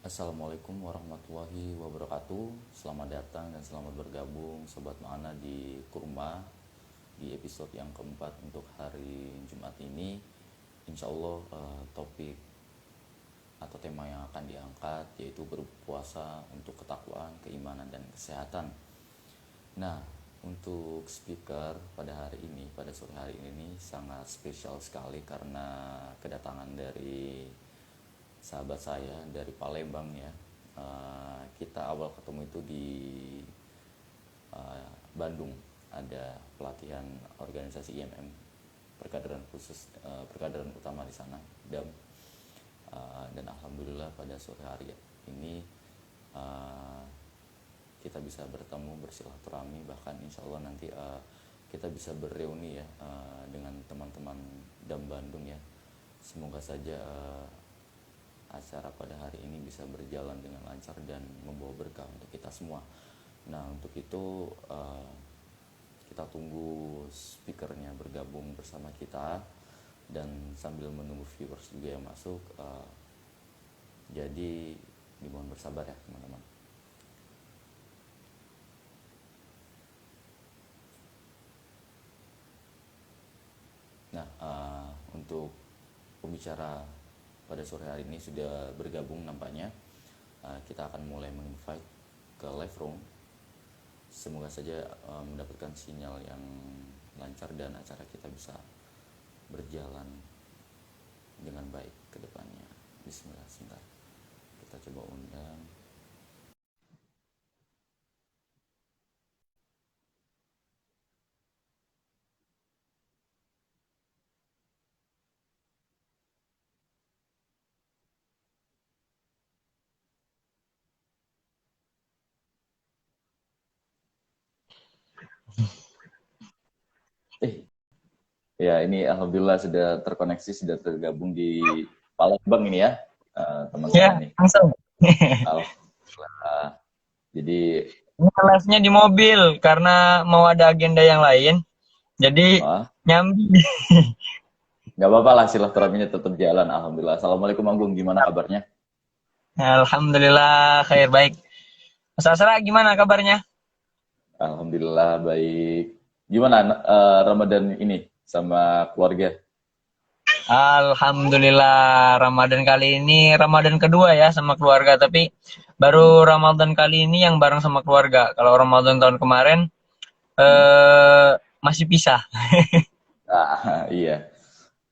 Assalamualaikum warahmatullahi wabarakatuh. Selamat datang dan selamat bergabung Sobat Ma'ana di Kurma di episode yang keempat untuk hari Jumat ini. Insya Allah topik atau tema yang akan diangkat yaitu berpuasa untuk ketakwaan, keimanan, dan kesehatan. Nah, untuk speaker pada hari ini, pada sore hari ini sangat spesial sekali karena kedatangan dari sahabat saya dari Palembang ya. Kita awal ketemu itu di Bandung, ada pelatihan organisasi IMM, perkaderan khusus, perkaderan utama di sana, DAM. Dan alhamdulillah pada sore hari ini uh, kita bisa bertemu, bersilaturahmi, bahkan insya Allah nanti kita bisa bereuni ya dengan teman-teman DAM Bandung ya. Semoga saja acara pada hari ini bisa berjalan dengan lancar dan membawa berkah untuk kita semua. Nah, untuk itu kita tunggu speakernya bergabung bersama kita dan sambil menunggu viewers juga yang masuk. Jadi dimohon bersabar ya teman-teman. Nah, untuk pembicara pada sore hari ini sudah bergabung nampaknya. Kita akan mulai menginvite ke live room. Semoga saja mendapatkan sinyal yang lancar dan acara kita bisa berjalan dengan baik ke depannya. Bismillah, sebentar. Kita coba undang. Ya ini alhamdulillah sudah terkoneksi, sudah tergabung di Palembang ini ya, teman-teman Ya, nih. langsung. Alhamdulillah. Jadi Ini live-nya di mobil karena mau ada agenda yang lain. Jadi wah, nyambi. nggak apa-apa lah, silaturahminya tetap jalan. Alhamdulillah. Assalamualaikum Agung, gimana kabarnya? Alhamdulillah khair baik. Mas Asra gimana kabarnya? Alhamdulillah baik. Gimana Ramadan ini sama keluarga? Alhamdulillah Ramadan kali ini Ramadan kedua ya sama keluarga, tapi baru Ramadan kali ini yang bareng sama keluarga. Kalau Ramadan tahun kemarin Hmm. masih pisah. Iya.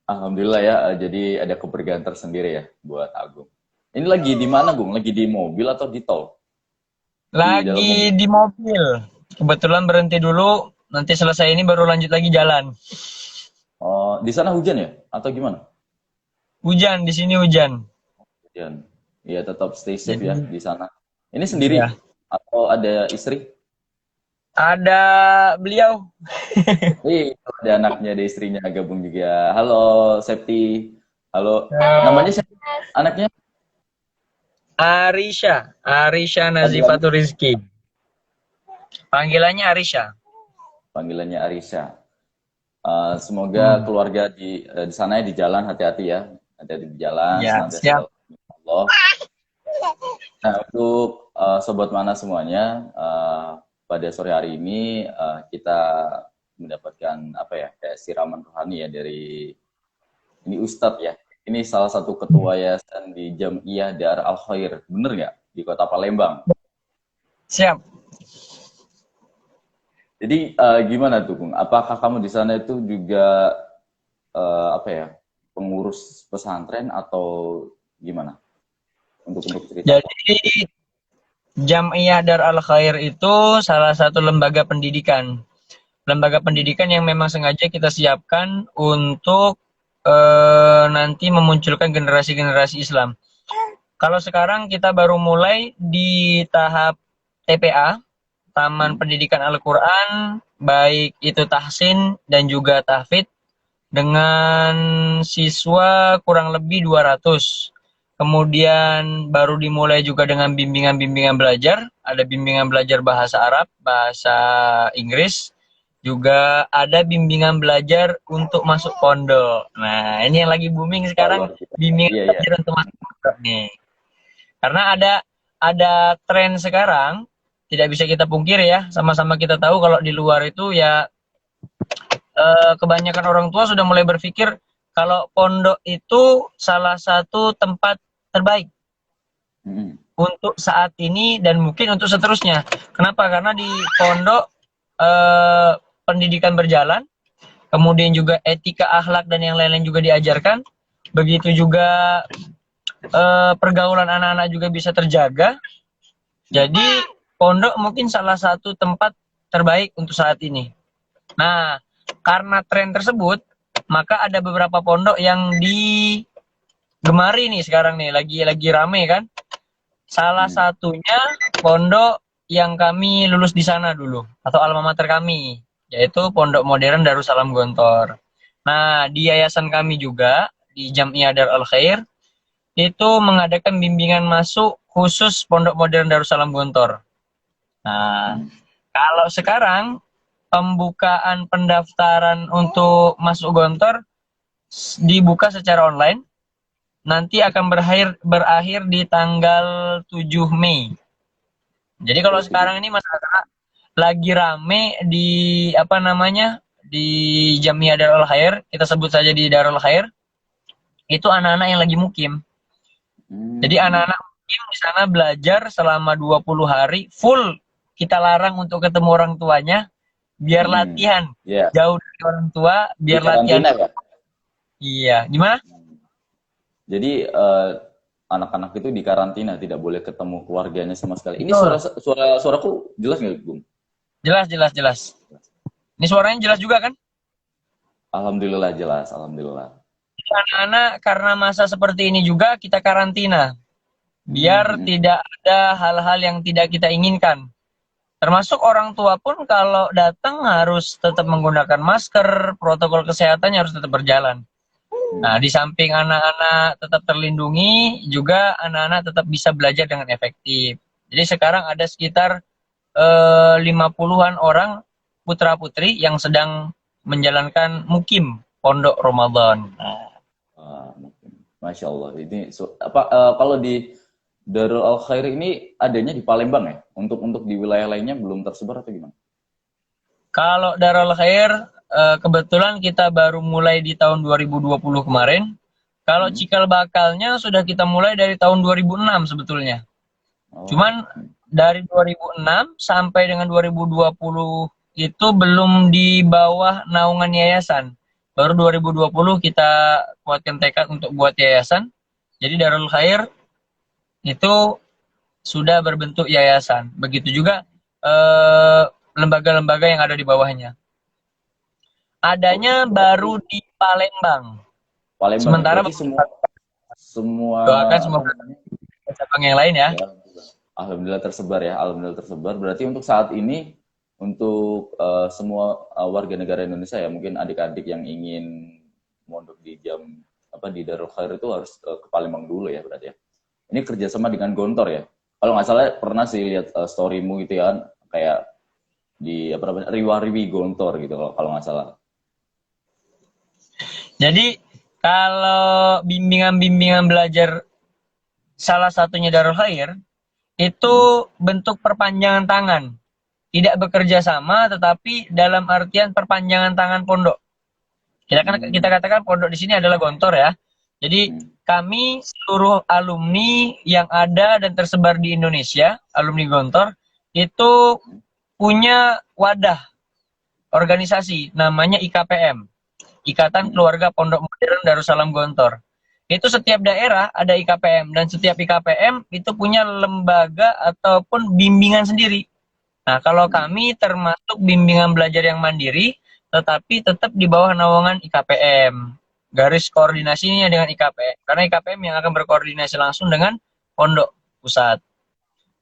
Alhamdulillah ya, jadi ada kebergahan tersendiri ya buat Agung. Ini lagi di mana, Gung? Lagi di mobil atau di tol? Di dalam Lagi mobil. di mobil. Kebetulan berhenti dulu, nanti selesai ini baru lanjut lagi jalan. Oh, di sana hujan ya? Atau gimana? Hujan, di sini hujan. Hujan. Iya, tetap stay safe ya Jadi di sana. Ini sendiri ya, atau ada istri? ada beliau. Ada anaknya, ada istrinya gabung juga. Halo, Septi. Halo. Namanya Eh, siapa? Anaknya? Arisha, Arisha Panggilannya? Nazifatul Rizki. Panggilannya Arisha. Panggilannya Arisa. Semoga Hmm. keluarga di sana ya, di jalan hati-hati ya. Hati-hati di jalan, Ya, senantiasa siap. dalam lindungan Allah. Nah, untuk sobat mana semuanya, pada sore hari ini kita mendapatkan apa ya, kayak siraman rohani ya dari ini Ustadz ya. Ini salah satu ketua yayasan di Jam'iyah Dar Al Khair, bener nggak? Di Kota Palembang. Siap. Jadi gimana tuh, Kung? Apakah kamu di sana itu juga apa ya, pengurus pesantren atau gimana? Untuk ceritakan. Jadi Jam'iyah Dar Al Khair itu salah satu lembaga pendidikan. Lembaga Hmm. pendidikan yang memang sengaja kita siapkan untuk nanti memunculkan generasi-generasi Islam. Kalau sekarang kita baru mulai di tahap TPA, Taman Hmm. Pendidikan Al-Quran, baik itu tahsin dan juga tahfidz, dengan siswa kurang lebih 200. Kemudian baru dimulai juga dengan bimbingan-bimbingan belajar, ada bimbingan belajar bahasa Arab, bahasa Inggris, juga ada bimbingan belajar untuk masuk pondok. Nah, ini yang lagi booming Wah, sekarang, luar biasa. bimbingan Iya, iya. belajar untuk masuk pondok nih. Karena ada tren sekarang, tidak bisa kita pungkiri ya, sama-sama kita tahu kalau di luar itu ya kebanyakan orang tua sudah mulai berpikir kalau pondok itu salah satu tempat terbaik untuk saat ini dan mungkin untuk seterusnya. Kenapa? Karena di pondok pendidikan berjalan, kemudian juga etika, akhlak dan yang lain-lain juga diajarkan. Begitu juga pergaulan anak-anak juga bisa terjaga. Jadi pondok mungkin salah satu tempat terbaik untuk saat ini. Nah, karena tren tersebut, maka ada beberapa pondok yang digemari nih sekarang nih, lagi rame kan. Salah satunya pondok yang kami lulus di sana dulu, atau alma mater kami, yaitu Pondok Modern Darussalam Gontor. Nah, di yayasan kami juga, di Jam'iyah Darul Khair, itu mengadakan bimbingan masuk khusus Pondok Modern Darussalam Gontor. Nah, kalau sekarang pembukaan pendaftaran untuk masuk Gontor dibuka secara online. Nanti akan berakhir di tanggal 7 Mei. Jadi kalau sekarang ini masyarakat lagi rame di apa namanya? Di Jam'iyah Darul Khair, kita sebut saja di Darul Khair. Itu anak-anak yang lagi mukim. Jadi anak-anak mukim di sana belajar selama 20 hari full. Kita larang untuk ketemu orang tuanya biar latihan. Jauh dari orang tua, biar latihan. Ya? Iya, gimana? Jadi anak-anak itu di karantina, tidak boleh ketemu keluarganya sama sekali. Ini suaraku jelas nggak, Bung? Jelas. Ini suaranya jelas juga kan? Alhamdulillah jelas, alhamdulillah. Anak-anak karena masa seperti ini juga kita karantina, biar tidak ada hal-hal yang tidak kita inginkan. Termasuk orang tua pun kalau datang harus tetap menggunakan masker, protokol kesehatannya harus tetap berjalan. Nah, di samping anak-anak tetap terlindungi, juga anak-anak tetap bisa belajar dengan efektif. Jadi sekarang ada sekitar 50-an orang putra-putri yang sedang menjalankan mukim pondok Ramadan. Masya Allah. Ini kalau di Darul Khair ini adanya di Palembang ya? Untuk di wilayah lainnya belum tersebar atau gimana? Kalau Darul Khair kebetulan kita baru mulai di tahun 2020 kemarin. Kalau cikal bakalnya sudah kita mulai dari tahun 2006 sebetulnya. Cuman dari 2006 sampai dengan 2020 itu belum di bawah naungan yayasan. Baru 2020 kita kuatkan tekad untuk buat yayasan. Jadi Darul Khair itu sudah berbentuk yayasan. Begitu juga lembaga-lembaga yang ada di bawahnya. Adanya baru di Palembang. Sementara semua doakan semua cabang yang lain ya. Alhamdulillah tersebar ya, alhamdulillah tersebar. Berarti untuk saat ini untuk semua warga negara Indonesia ya, mungkin adik-adik yang ingin mondok di di Darul Khair itu harus ke Palembang dulu ya berarti ya. Ini kerjasama dengan Gontor ya. Kalau nggak salah pernah sih lihat storymu gitu ya, kayak di Riwa-Riwi Gontor gitu kalau nggak salah. Jadi kalau bimbingan-bimbingan belajar salah satunya Darul Khair itu bentuk perpanjangan tangan. Tidak bekerja sama tetapi dalam artian perpanjangan tangan pondok. Kita katakan pondok di sini adalah Gontor ya. Jadi kami seluruh alumni yang ada dan tersebar di Indonesia, alumni Gontor, itu punya wadah organisasi namanya IKPM. Ikatan Keluarga Pondok Modern Darussalam Gontor. Itu setiap daerah ada IKPM dan setiap IKPM itu punya lembaga ataupun bimbingan sendiri. Nah, kalau kami termasuk bimbingan belajar yang mandiri, tetapi tetap di bawah naungan IKPM. Garis koordinasinya dengan IKPM. Karena IKPM yang akan berkoordinasi langsung dengan pondok pusat.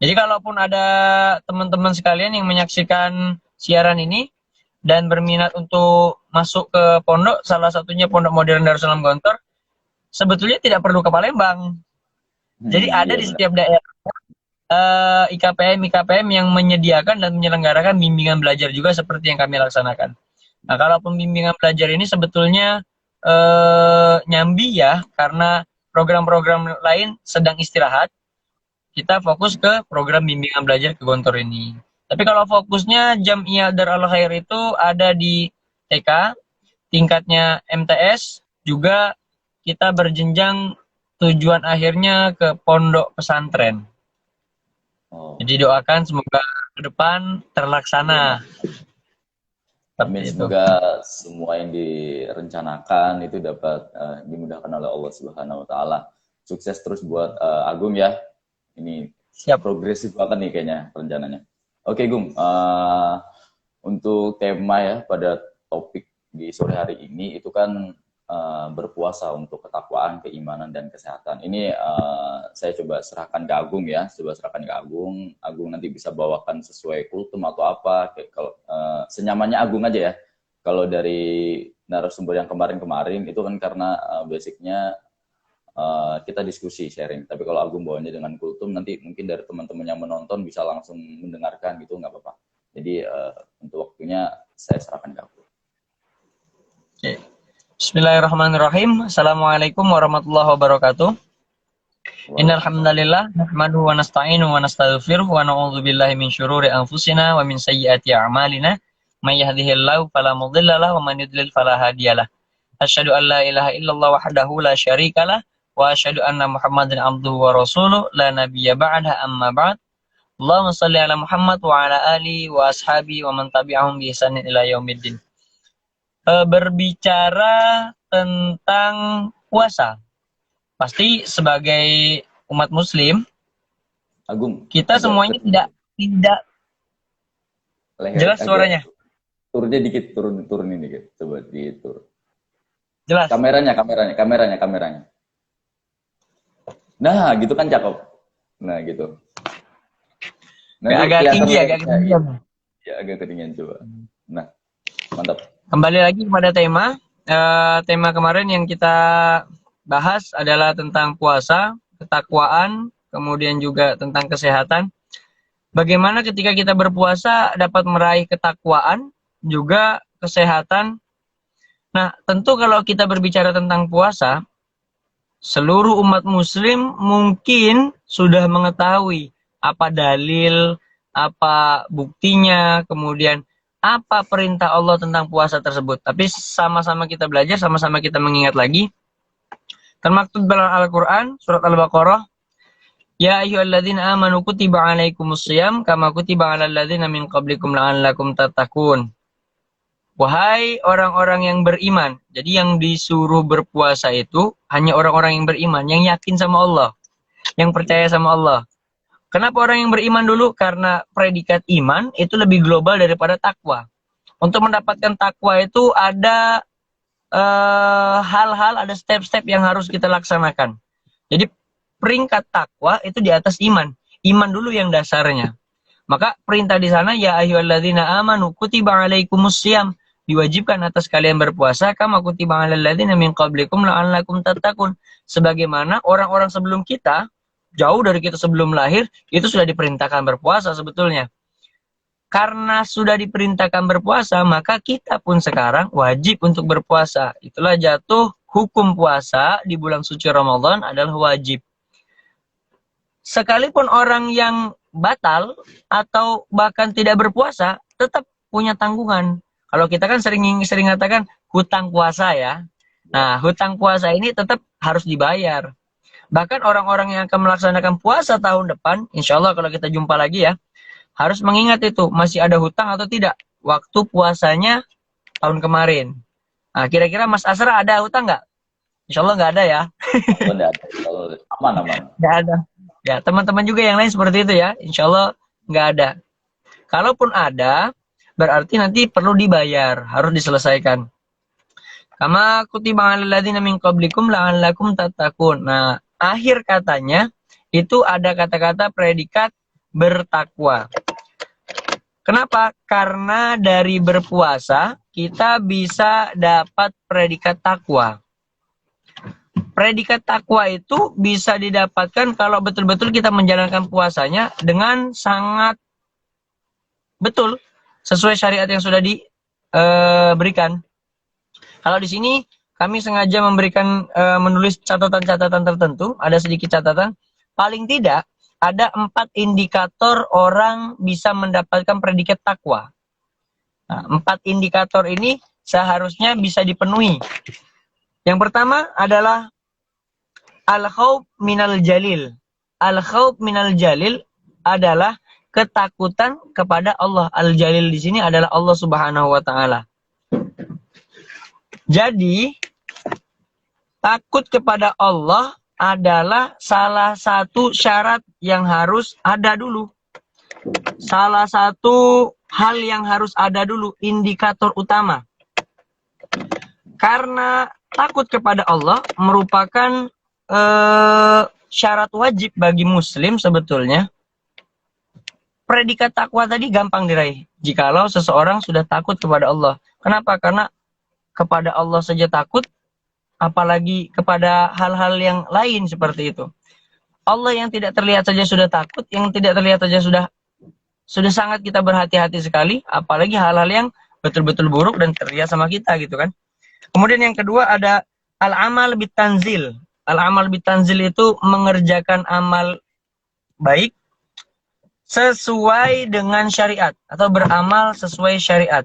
Jadi kalaupun ada teman-teman sekalian yang menyaksikan siaran ini dan berminat untuk masuk ke pondok, salah satunya Pondok Modern Darussalam Gontor, sebetulnya tidak perlu ke Palembang. Jadi ada di setiap daerah IKPM yang menyediakan dan menyelenggarakan bimbingan belajar juga seperti yang kami laksanakan. Nah, kalau pembimbingan belajar ini sebetulnya nyambi ya, karena program-program lain sedang istirahat. kita fokus ke program bimbingan belajar ke Gontor ini. Tapi kalau fokusnya Jam'iyah Darul Khair itu ada di TK, tingkatnya MTS, juga kita berjenjang tujuan akhirnya ke pondok pesantren. Oh, Jadi doakan semoga ke depan terlaksana. amin. Seperti itu. Semoga semua yang direncanakan itu dapat dimudahkan oleh Allah Subhanahu Wa Taala. Sukses terus buat Agung ya. Ini Siap. progresif banget nih kayaknya rencananya. Oke Gung, untuk tema ya pada topik di sore hari ini itu kan berpuasa untuk ketakwaan, keimanan, dan kesehatan. Ini saya coba serahkan ke Agung ya, coba serahkan ke Agung. Agung nanti bisa bawakan sesuai kultum atau apa, kayak kalau senyamannya Agung aja ya. Kalau dari narasumber yang kemarin-kemarin itu kan karena basicnya kita diskusi sharing. Tapi kalau Agung bawanya dengan kultum, nanti mungkin dari teman-teman yang menonton bisa langsung mendengarkan gitu, nggak apa-apa. Jadi untuk waktunya saya serahkan ke Agung. Oke. Bismillahirrahmanirrahim. Assalamualaikum warahmatullahi wabarakatuh. Innal hamdalillah nahmaduhu wa nasta'inuhu wa nastaghfiruh wa na'udzu billahi min syururi anfusina wa min sayyiati a'malina. May yahdihillahu fala mudilla lahu wa man yudlil fala hadiyalah. Asyhadu an la ilaha illallah wahdahu la syarikalah wa asyhadu anna Muhammadan abduhu wa rasuluh la nabiyya ba'da amma ba'd. Allahumma shalli ala Muhammad wa ala alihi wa ashabi wa man tabi'ahum bi ihsanin ila yaumiddin. Berbicara tentang puasa, pasti sebagai umat muslim Agung, kita semuanya tidak jelas suaranya. Turunnya dikit, turunin dikit, coba ditur. Jelas. Kameranya. Nah, gitu kan cakep. Nah, gitu. Nah, agak tinggi, agak ketinggian. Ya, agak ketinggian coba. Nah, mantap. Kembali lagi kepada tema. Tema kemarin yang kita bahas adalah tentang puasa, ketakwaan, kemudian juga tentang kesehatan. Bagaimana ketika kita berpuasa dapat meraih ketakwaan, juga kesehatan. Nah, tentu kalau kita berbicara tentang puasa, seluruh umat muslim mungkin sudah mengetahui apa dalil, apa buktinya, kemudian apa perintah Allah tentang puasa tersebut. Tapi sama-sama kita belajar, sama-sama kita mengingat lagi. Termaktub dalam Al-Quran, surat Al-Baqarah, Ya ayyuhalladzina amanu kutiba alaikumusiyam kama kutiba alal ladzina min qablikum la'allakum tattaqun. Wahai orang-orang yang beriman. Jadi yang disuruh berpuasa itu hanya orang-orang yang beriman, yang yakin sama Allah, yang percaya sama Allah. Kenapa orang yang beriman dulu? Karena predikat iman itu lebih global daripada takwa. Untuk mendapatkan takwa itu ada hal-hal, ada step-step yang harus kita laksanakan. Jadi peringkat takwa itu di atas iman. Iman dulu yang dasarnya. Maka perintah di sana, ya ayyuhalladzina amanu kutiba alaikumusiyam, diwajibkan atas kalian berpuasa kama kutiba alal ladzina min qablikum la'allakum tattaqun. Sebagaimana orang-orang sebelum kita, jauh dari kita sebelum lahir, itu sudah diperintahkan berpuasa sebetulnya. Karena sudah diperintahkan berpuasa, maka kita pun sekarang wajib untuk berpuasa. Itulah jatuh hukum puasa di bulan suci Ramadan adalah wajib. Sekalipun orang yang batal atau bahkan tidak berpuasa, tetap punya tanggungan. Kalau kita kan sering katakan hutang puasa ya. Nah, hutang puasa ini tetap harus dibayar. Bahkan orang-orang yang akan melaksanakan puasa tahun depan, insya Allah kalau kita jumpa lagi ya, harus mengingat itu, masih ada hutang atau tidak. Waktu puasanya tahun kemarin. Nah, kira-kira Mas Asra ada hutang nggak? Insya Allah nggak ada ya. Nggak ada. Aman. Nggak ada. Ya, teman-teman juga yang lain seperti itu ya. Insya Allah nggak ada. Kalaupun ada, berarti nanti perlu dibayar, harus diselesaikan. Kama kutiba 'alal ladzina min qablikum la'allakum tattaqun. Nah, akhir katanya itu ada kata-kata predikat bertakwa. Kenapa? Karena dari berpuasa kita bisa dapat predikat takwa. Predikat takwa itu bisa didapatkan kalau betul-betul kita menjalankan puasanya dengan sangat betul sesuai syariat yang sudah diberikan. Kalau di sini kami sengaja memberikan menulis catatan-catatan tertentu, ada sedikit catatan. Paling tidak ada 4 indikator orang bisa mendapatkan predikat takwa. Nah, 4 indikator ini seharusnya bisa dipenuhi. Yang pertama adalah al-khauf minal jalil. Al-khauf minal jalil adalah ketakutan kepada Allah. Al-jalil di sini adalah Allah Subhanahu wa taala. Jadi, takut kepada Allah adalah salah satu syarat yang harus ada dulu. Salah satu hal yang harus ada dulu, indikator utama. Karena takut kepada Allah merupakan syarat wajib bagi muslim sebetulnya. Predikat takwa tadi gampang diraih jikalau seseorang sudah takut kepada Allah. Kenapa? Karena kepada Allah saja takut, apalagi kepada hal-hal yang lain seperti itu. Allah yang tidak terlihat saja sudah takut, yang tidak terlihat saja sudah sangat kita berhati-hati sekali, apalagi hal-hal yang betul-betul buruk dan terlihat sama kita gitu kan. Kemudian yang kedua ada al-amal bitanzil. Al-amal bitanzil itu mengerjakan amal baik sesuai dengan syariat atau beramal sesuai syariat.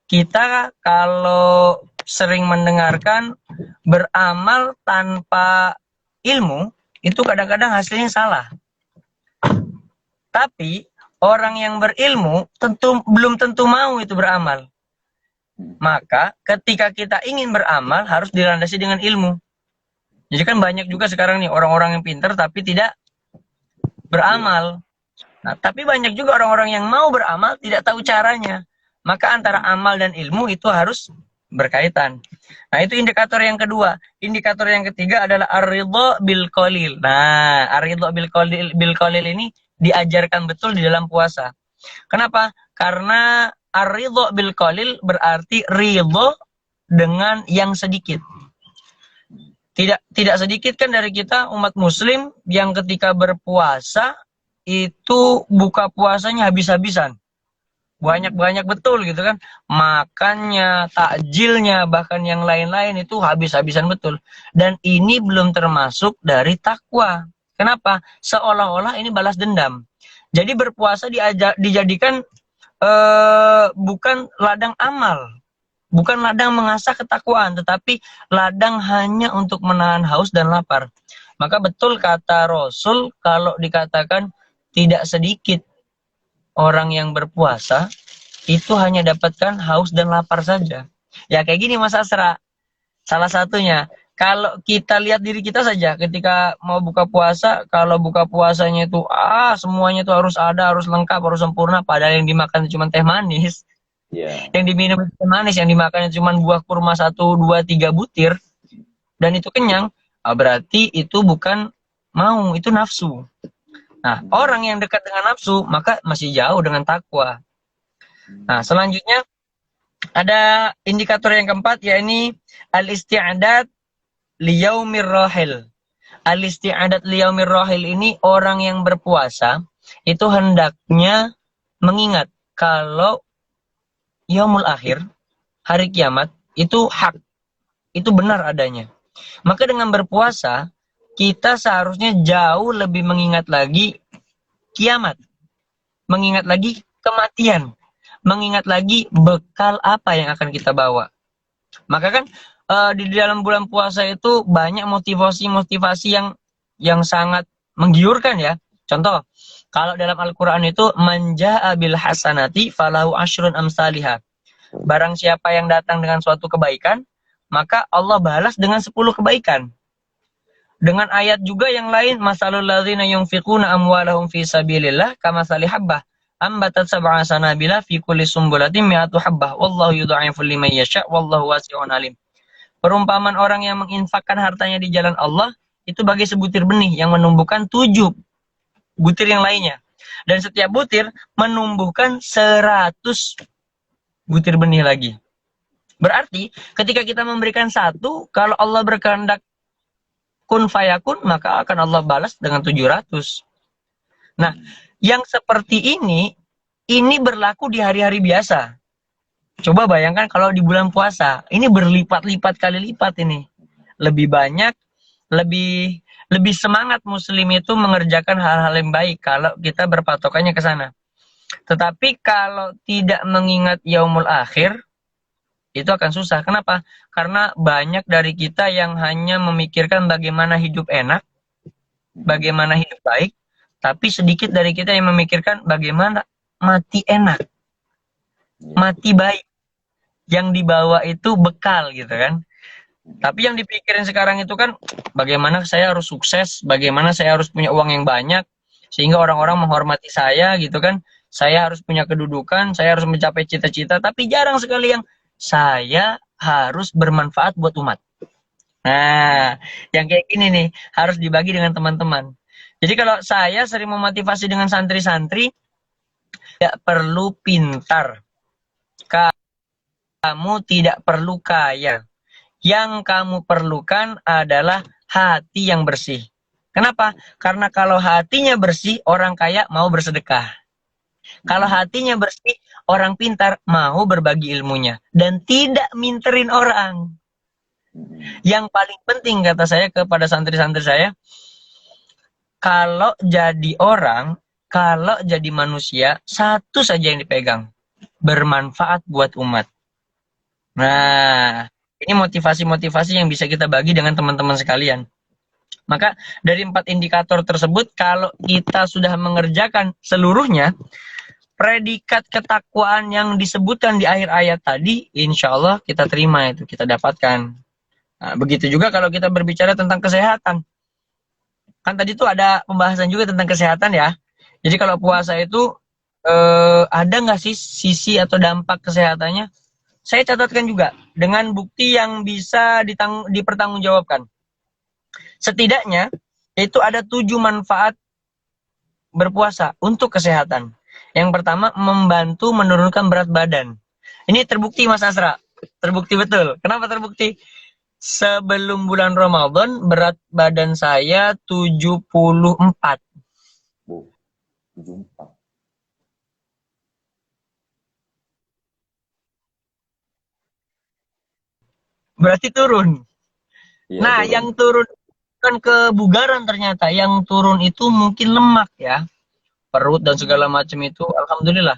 Kita kalau sering mendengarkan beramal tanpa ilmu, itu kadang-kadang hasilnya salah. Tapi orang yang berilmu belum tentu mau itu beramal. Maka ketika kita ingin beramal harus dilandasi dengan ilmu. Jadi kan banyak juga sekarang nih orang-orang yang pintar tapi tidak beramal. Nah, tapi banyak juga orang-orang yang mau beramal tidak tahu caranya. Maka antara amal dan ilmu itu harus berkaitan. Nah, itu indikator yang kedua. Indikator yang ketiga adalah ar-ridha bil qalil. Nah, ar-ridha bil qalil ini diajarkan betul di dalam puasa. Kenapa? Karena ar-ridha bil qalil berarti ridha dengan yang sedikit. Tidak sedikit kan dari kita umat muslim yang ketika berpuasa itu buka puasanya habis-habisan. Banyak-banyak betul gitu kan. Makannya, takjilnya, bahkan yang lain-lain itu habis-habisan betul. Dan ini belum termasuk dari takwa. Kenapa? Seolah-olah ini balas dendam. Jadi berpuasa dijadikan bukan ladang amal. Bukan ladang mengasah ketakwaan, tetapi ladang hanya untuk menahan haus dan lapar. Maka betul kata Rasul kalau dikatakan tidak sedikit orang yang berpuasa itu hanya dapatkan haus dan lapar saja. Ya kayak gini Mas Asra. Salah satunya, kalau kita lihat diri kita saja ketika mau buka puasa, kalau buka puasanya itu semuanya itu harus ada, harus lengkap, harus sempurna, padahal yang dimakan cuma teh manis. Yang diminum teh manis, yang dimakan cuma buah kurma 1, 2, 3 butir dan itu kenyang, berarti itu bukan mau, itu nafsu. Nah, orang yang dekat dengan nafsu, maka masih jauh dengan takwa. Nah, selanjutnya ada indikator yang keempat, yakni al-isti'adat liyaumir rahil. Al-isti'adat liyaumir rahil ini orang yang berpuasa, itu hendaknya mengingat kalau yaumul akhir, hari kiamat, itu hak. Itu benar adanya. Maka dengan berpuasa, kita seharusnya jauh lebih mengingat lagi kiamat, mengingat lagi kematian, mengingat lagi bekal apa yang akan kita bawa. Maka kan di dalam bulan puasa itu banyak motivasi-motivasi yang sangat menggiurkan ya. Contoh, kalau dalam Al-Quran itu manja'a bil hasanati falahu asyrun amsalihah. Barang siapa yang datang dengan suatu kebaikan, maka Allah balas dengan 10 kebaikan. Dengan ayat juga yang lain, masalul ladzina yunfiquna amwalahum fi sabilillah kamasali habbah ambatat sab'a sanabila fi kulli sumbulatin mi'atu habbah wallahu yudha'ifu liman yasha' wallahu wasi'un alim. Perumpamaan orang yang menginfakkan hartanya di jalan Allah itu bagi sebutir benih yang menumbuhkan 7 butir yang lainnya. Dan setiap butir menumbuhkan 100 butir benih lagi. Berarti ketika kita memberikan 1, kalau Allah berkehendak kun fayakun, maka akan Allah balas dengan 700. Nah, yang seperti ini berlaku di hari-hari biasa. Coba bayangkan kalau di bulan puasa, ini berlipat-lipat kali lipat ini. Lebih banyak, lebih lebih semangat muslim itu mengerjakan hal-hal yang baik kalau kita berpatokannya ke sana. Tetapi kalau tidak mengingat yaumul akhir, itu akan susah. Kenapa? Karena banyak dari kita yang hanya memikirkan bagaimana hidup enak, bagaimana hidup baik, tapi sedikit dari kita yang memikirkan bagaimana mati enak, mati baik. Yang dibawa itu bekal gitu kan. Tapi yang dipikirin sekarang itu kan bagaimana saya harus sukses, bagaimana saya harus punya uang yang banyak, sehingga orang-orang menghormati saya gitu kan. Saya harus punya kedudukan, saya harus mencapai cita-cita, tapi jarang sekali yang saya harus bermanfaat buat umat. Nah, yang kayak gini nih harus dibagi dengan teman-teman. Jadi kalau saya sering memotivasi dengan santri-santri, tidak perlu pintar, kamu tidak perlu kaya. Yang kamu perlukan adalah hati yang bersih. Kenapa? Karena kalau hatinya bersih, orang kaya mau bersedekah. Kalau hatinya bersih, orang pintar mau berbagi ilmunya. Dan tidak minterin orang. Yang paling penting kata saya kepada santri-santri saya, kalau jadi orang, kalau jadi manusia, satu saja yang dipegang. Bermanfaat buat umat. Nah, ini motivasi-motivasi yang bisa kita bagi dengan teman-teman sekalian. Maka dari 4 indikator tersebut, kalau kita sudah mengerjakan seluruhnya, predikat ketakwaan yang disebutkan di akhir ayat tadi, insya Allah kita terima itu, kita dapatkan. Nah, begitu juga kalau kita berbicara tentang kesehatan. Kan tadi tuh ada pembahasan juga tentang kesehatan ya. Jadi kalau puasa itu, ada nggak sih sisi atau dampak kesehatannya? Saya catatkan juga dengan bukti yang bisa dipertanggungjawabkan. Setidaknya itu ada 7 manfaat berpuasa untuk kesehatan. Yang pertama, membantu menurunkan berat badan. Ini terbukti Mas Asra. Terbukti betul. Kenapa terbukti? Sebelum bulan Ramadan berat badan saya 74. 74. Berarti turun. Iya, Nah, turun. yang turun bukan kebugaran ternyata. Yang turun itu mungkin lemak ya. Perut dan segala macam itu alhamdulillah.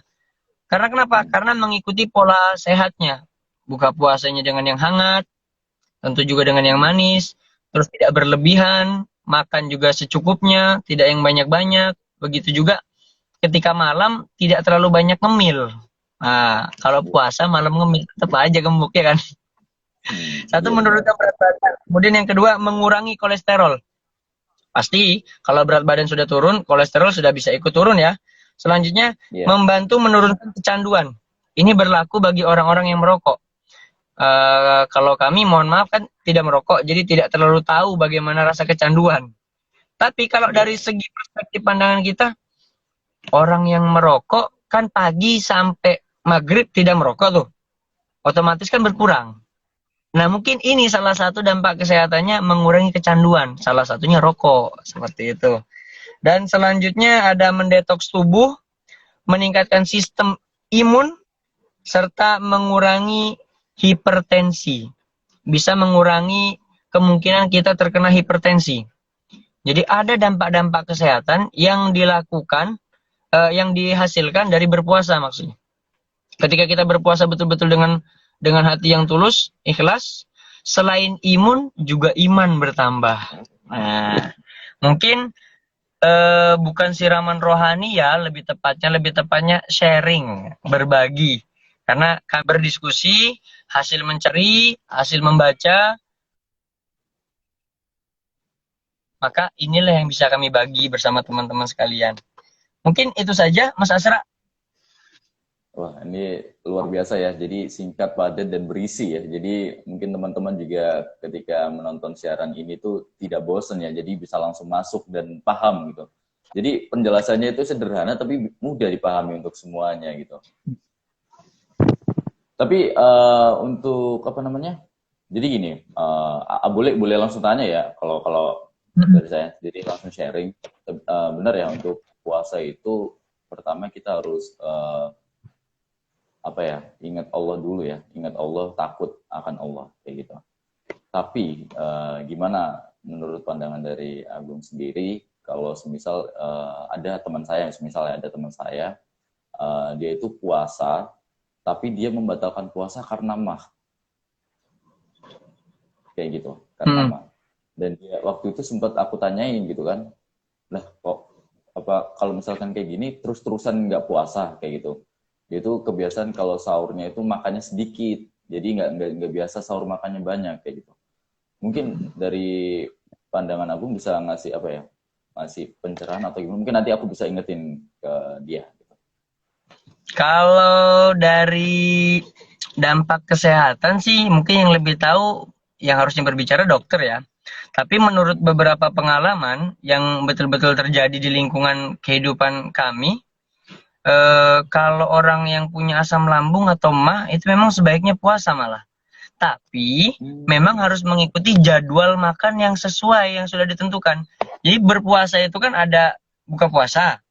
Karena kenapa? Karena mengikuti pola sehatnya. Buka puasanya dengan yang hangat, tentu juga dengan yang manis, terus tidak berlebihan, makan juga secukupnya, tidak yang banyak-banyak. Begitu juga ketika malam tidak terlalu banyak ngemil. Nah, kalau puasa malam ngemil tetap aja gemuk ya kan. Satu, Iya, benar. menurunkan berat badan. Kemudian yang kedua, mengurangi kolesterol. Pasti kalau berat badan sudah turun, kolesterol sudah bisa ikut turun ya. Selanjutnya, Iya. membantu menurunkan kecanduan. Ini berlaku bagi orang-orang yang merokok. Kalau kami mohon maaf kan tidak merokok, jadi tidak terlalu tahu bagaimana rasa kecanduan. Tapi kalau dari segi perspektif pandangan kita, orang yang merokok kan pagi sampai maghrib tidak merokok tuh, otomatis kan berkurang. Nah mungkin ini salah satu dampak kesehatannya, mengurangi kecanduan, salah satunya rokok, seperti itu. Dan selanjutnya ada mendetoks tubuh, meningkatkan sistem imun, serta mengurangi hipertensi. Bisa mengurangi kemungkinan kita terkena hipertensi. Jadi ada dampak-dampak kesehatan yang dilakukan, yang dihasilkan dari berpuasa maksudnya. Ketika kita berpuasa betul-betul dengan hati yang tulus, ikhlas, selain imun juga iman bertambah. Nah, mungkin bukan siraman rohani ya, lebih tepatnya sharing, berbagi. Karena kami berdiskusi, hasil mencari, hasil membaca, maka inilah yang bisa kami bagi bersama teman-teman sekalian. Mungkin itu saja, Mas Asra. Wah, ini luar biasa ya. Jadi singkat, padat, dan berisi ya. Jadi mungkin teman-teman juga ketika menonton siaran ini tuh tidak bosan ya. Jadi bisa langsung masuk dan paham gitu. Jadi penjelasannya itu sederhana tapi mudah dipahami untuk semuanya gitu. Tapi untuk apa namanya? Jadi gini, boleh langsung tanya ya. Kalau kalau dari saya, jadi langsung sharing. Benar ya, untuk puasa itu pertama kita harus apa ya, ingat Allah dulu ya, ingat Allah, takut akan Allah kayak gitu. Tapi gimana menurut pandangan dari Agung sendiri, kalau semisal ada teman saya, misalnya ada teman saya, dia itu puasa, tapi dia membatalkan puasa karena mah, kayak gitu, karena mah. Dan dia, waktu itu sempat aku tanyain gitu kan, lah kok apa kalau misalkan kayak gini terus-terusan nggak puasa kayak gitu. Dia itu kebiasaan kalau sahurnya itu makannya sedikit, jadi nggak biasa sahur makannya banyak kayak gitu. Mungkin dari pandangan Agung bisa ngasih apa ya, ngasih pencerahan atau gimana? Mungkin nanti aku bisa ingetin ke dia. Gitu. Kalau dari dampak kesehatan sih mungkin yang lebih tahu yang harusnya berbicara dokter ya. Tapi menurut beberapa pengalaman yang betul-betul terjadi di lingkungan kehidupan kami, kalau orang yang punya asam lambung atau mah itu memang sebaiknya puasa malah. Tapi memang harus mengikuti jadwal makan yang sesuai yang sudah ditentukan. Jadi berpuasa itu kan ada buka puasa,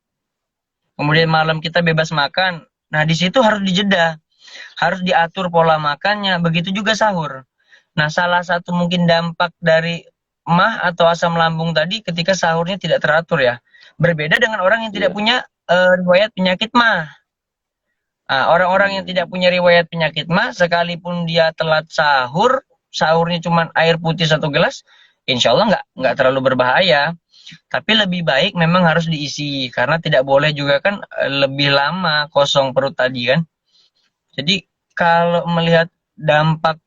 kemudian malam kita bebas makan. Nah di situ harus dijeda, harus diatur pola makannya. Begitu juga sahur. Nah salah satu mungkin dampak dari mah atau asam lambung tadi ketika sahurnya tidak teratur ya. Berbeda dengan orang yang tidak punya riwayat penyakit mah. Nah, orang-orang yang tidak punya riwayat penyakit mah, sekalipun dia telat sahur, sahurnya cuma air putih 1 gelas, insya Allah nggak terlalu berbahaya. Tapi lebih baik memang harus diisi, karena tidak boleh juga kan lebih lama kosong perut tadi kan. Jadi kalau melihat dampak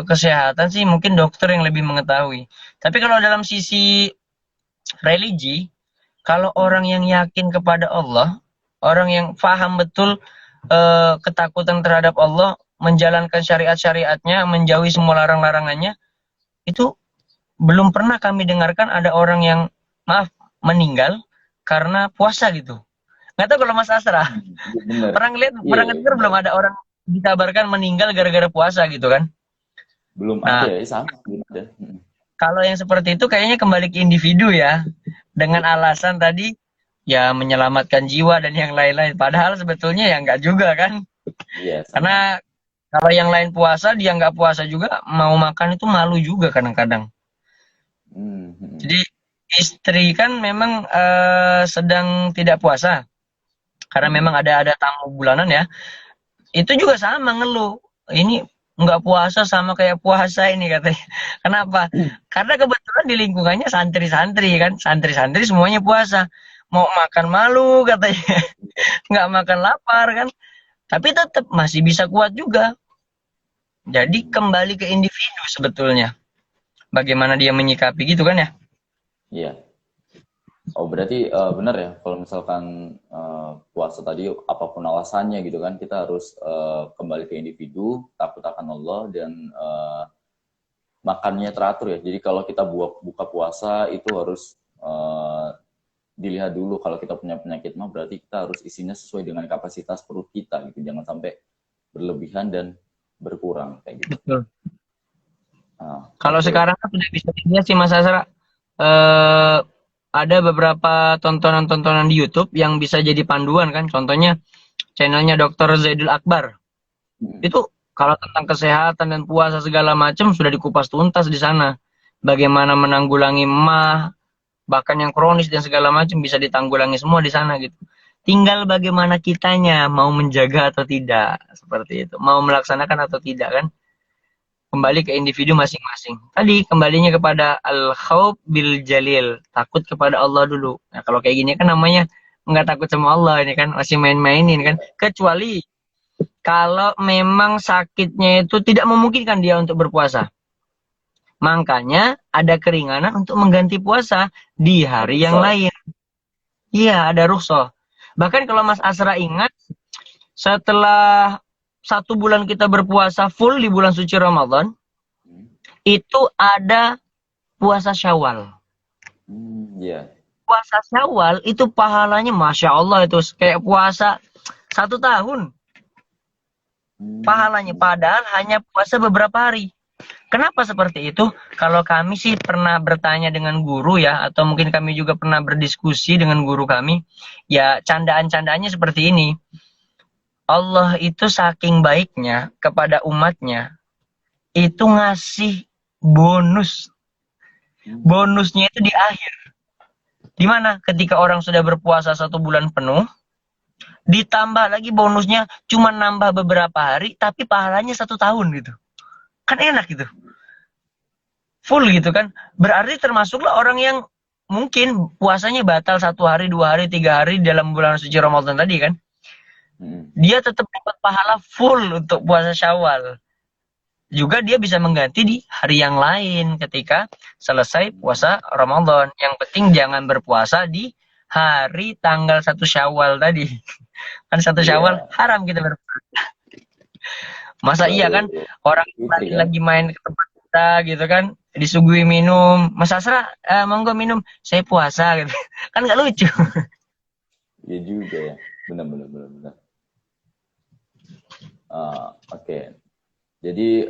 kesehatan sih mungkin dokter yang lebih mengetahui. Tapi kalau dalam sisi religi, kalau orang yang yakin kepada Allah, orang yang paham betul ketakutan terhadap Allah, menjalankan syariat-syariatnya, menjauhi semua larang-larangannya, itu belum pernah kami dengarkan ada orang yang maaf meninggal karena puasa gitu. Nggak tahu kalau Mas Asra pernah ngeliat, pernah dengar belum ada orang dikabarkan meninggal gara-gara puasa gitu kan? Belum ada ya, sama belum ada. Kalau yang seperti itu kayaknya kembali ke individu ya, dengan alasan tadi ya menyelamatkan jiwa dan yang lain-lain. Padahal sebetulnya ya nggak juga kan? Iya. Karena kalau yang lain puasa, dia nggak puasa juga, mau makan itu malu juga kadang-kadang. Jadi istri kan memang sedang tidak puasa, karena memang ada tamu bulanan ya. Itu juga sama ngeluh. Ini nggak puasa sama kayak puasa ini katanya. Kenapa? Karena kebetulan di lingkungannya santri-santri kan, santri-santri semuanya puasa. Mau makan malu katanya, nggak makan lapar kan. Tapi tetap masih bisa kuat juga. Jadi kembali ke individu sebetulnya. Bagaimana dia menyikapi gitu kan ya? Iya. Oh berarti benar ya kalau misalkan puasa tadi apapun alasannya gitu kan kita harus kembali ke individu, takut akan Allah dan makannya teratur ya. Jadi kalau kita buka puasa itu harus dilihat dulu kalau kita punya penyakit mah berarti kita harus isinya sesuai dengan kapasitas perut kita gitu. Jangan sampai berlebihan dan berkurang kayak gitu. Betul. Kalau sekarang kan sudah bisa dilihat sih Mas Asra, ada beberapa tontonan-tontonan di YouTube yang bisa jadi panduan kan. Contohnya channelnya Dr. Zaidul Akbar. Itu kalau tentang kesehatan dan puasa segala macam sudah dikupas tuntas di sana. Bagaimana menanggulangi mah, bahkan yang kronis dan segala macam bisa ditanggulangi semua di sana gitu. Tinggal bagaimana kitanya mau menjaga atau tidak, seperti itu. Mau melaksanakan atau tidak kan. Kembali ke individu masing-masing. Tadi kembalinya kepada al-khauf bil jalil, takut kepada Allah dulu. Nah, kalau kayak gini kan namanya nggak takut sama Allah ini kan, masih main-mainin kan. Kecuali kalau memang sakitnya itu tidak memungkinkan dia untuk berpuasa. Makanya ada keringanan untuk mengganti puasa di hari yang lain. Iya, ada rukhsah. Bahkan kalau Mas Asra ingat, setelah 1 bulan kita berpuasa full di bulan suci Ramadan, itu ada puasa Syawal. Puasa Syawal itu pahalanya Masya Allah itu kayak puasa 1 tahun. Pahalanya padahal hanya puasa beberapa hari. Kenapa seperti itu? Kalau kami sih pernah bertanya dengan guru ya, atau mungkin kami juga pernah berdiskusi dengan guru kami, ya candaan-candaannya seperti ini. Allah itu saking baiknya kepada umatnya, itu ngasih bonus. Bonusnya itu di akhir. Di mana ketika orang sudah berpuasa 1 bulan penuh, ditambah lagi bonusnya cuma nambah beberapa hari, tapi pahalanya 1 tahun gitu. Kan enak gitu. Full gitu kan. Berarti termasuklah orang yang mungkin puasanya batal 1 hari, 2 hari, 3 hari dalam bulan suci Ramadan tadi kan. Dia tetap dapat pahala full untuk puasa Syawal. Juga dia bisa mengganti di hari yang lain ketika selesai puasa Ramadan. Yang penting jangan berpuasa di hari tanggal 1 Syawal tadi. Kan 1 Syawal haram kita berpuasa. Masa iya kan orang lagi main ke tempat kita gitu kan, disuguhi minum, Mas Asra monggo minum, saya puasa gitu. Kan nggak lucu. Iya juga ya, benar. Oke. Jadi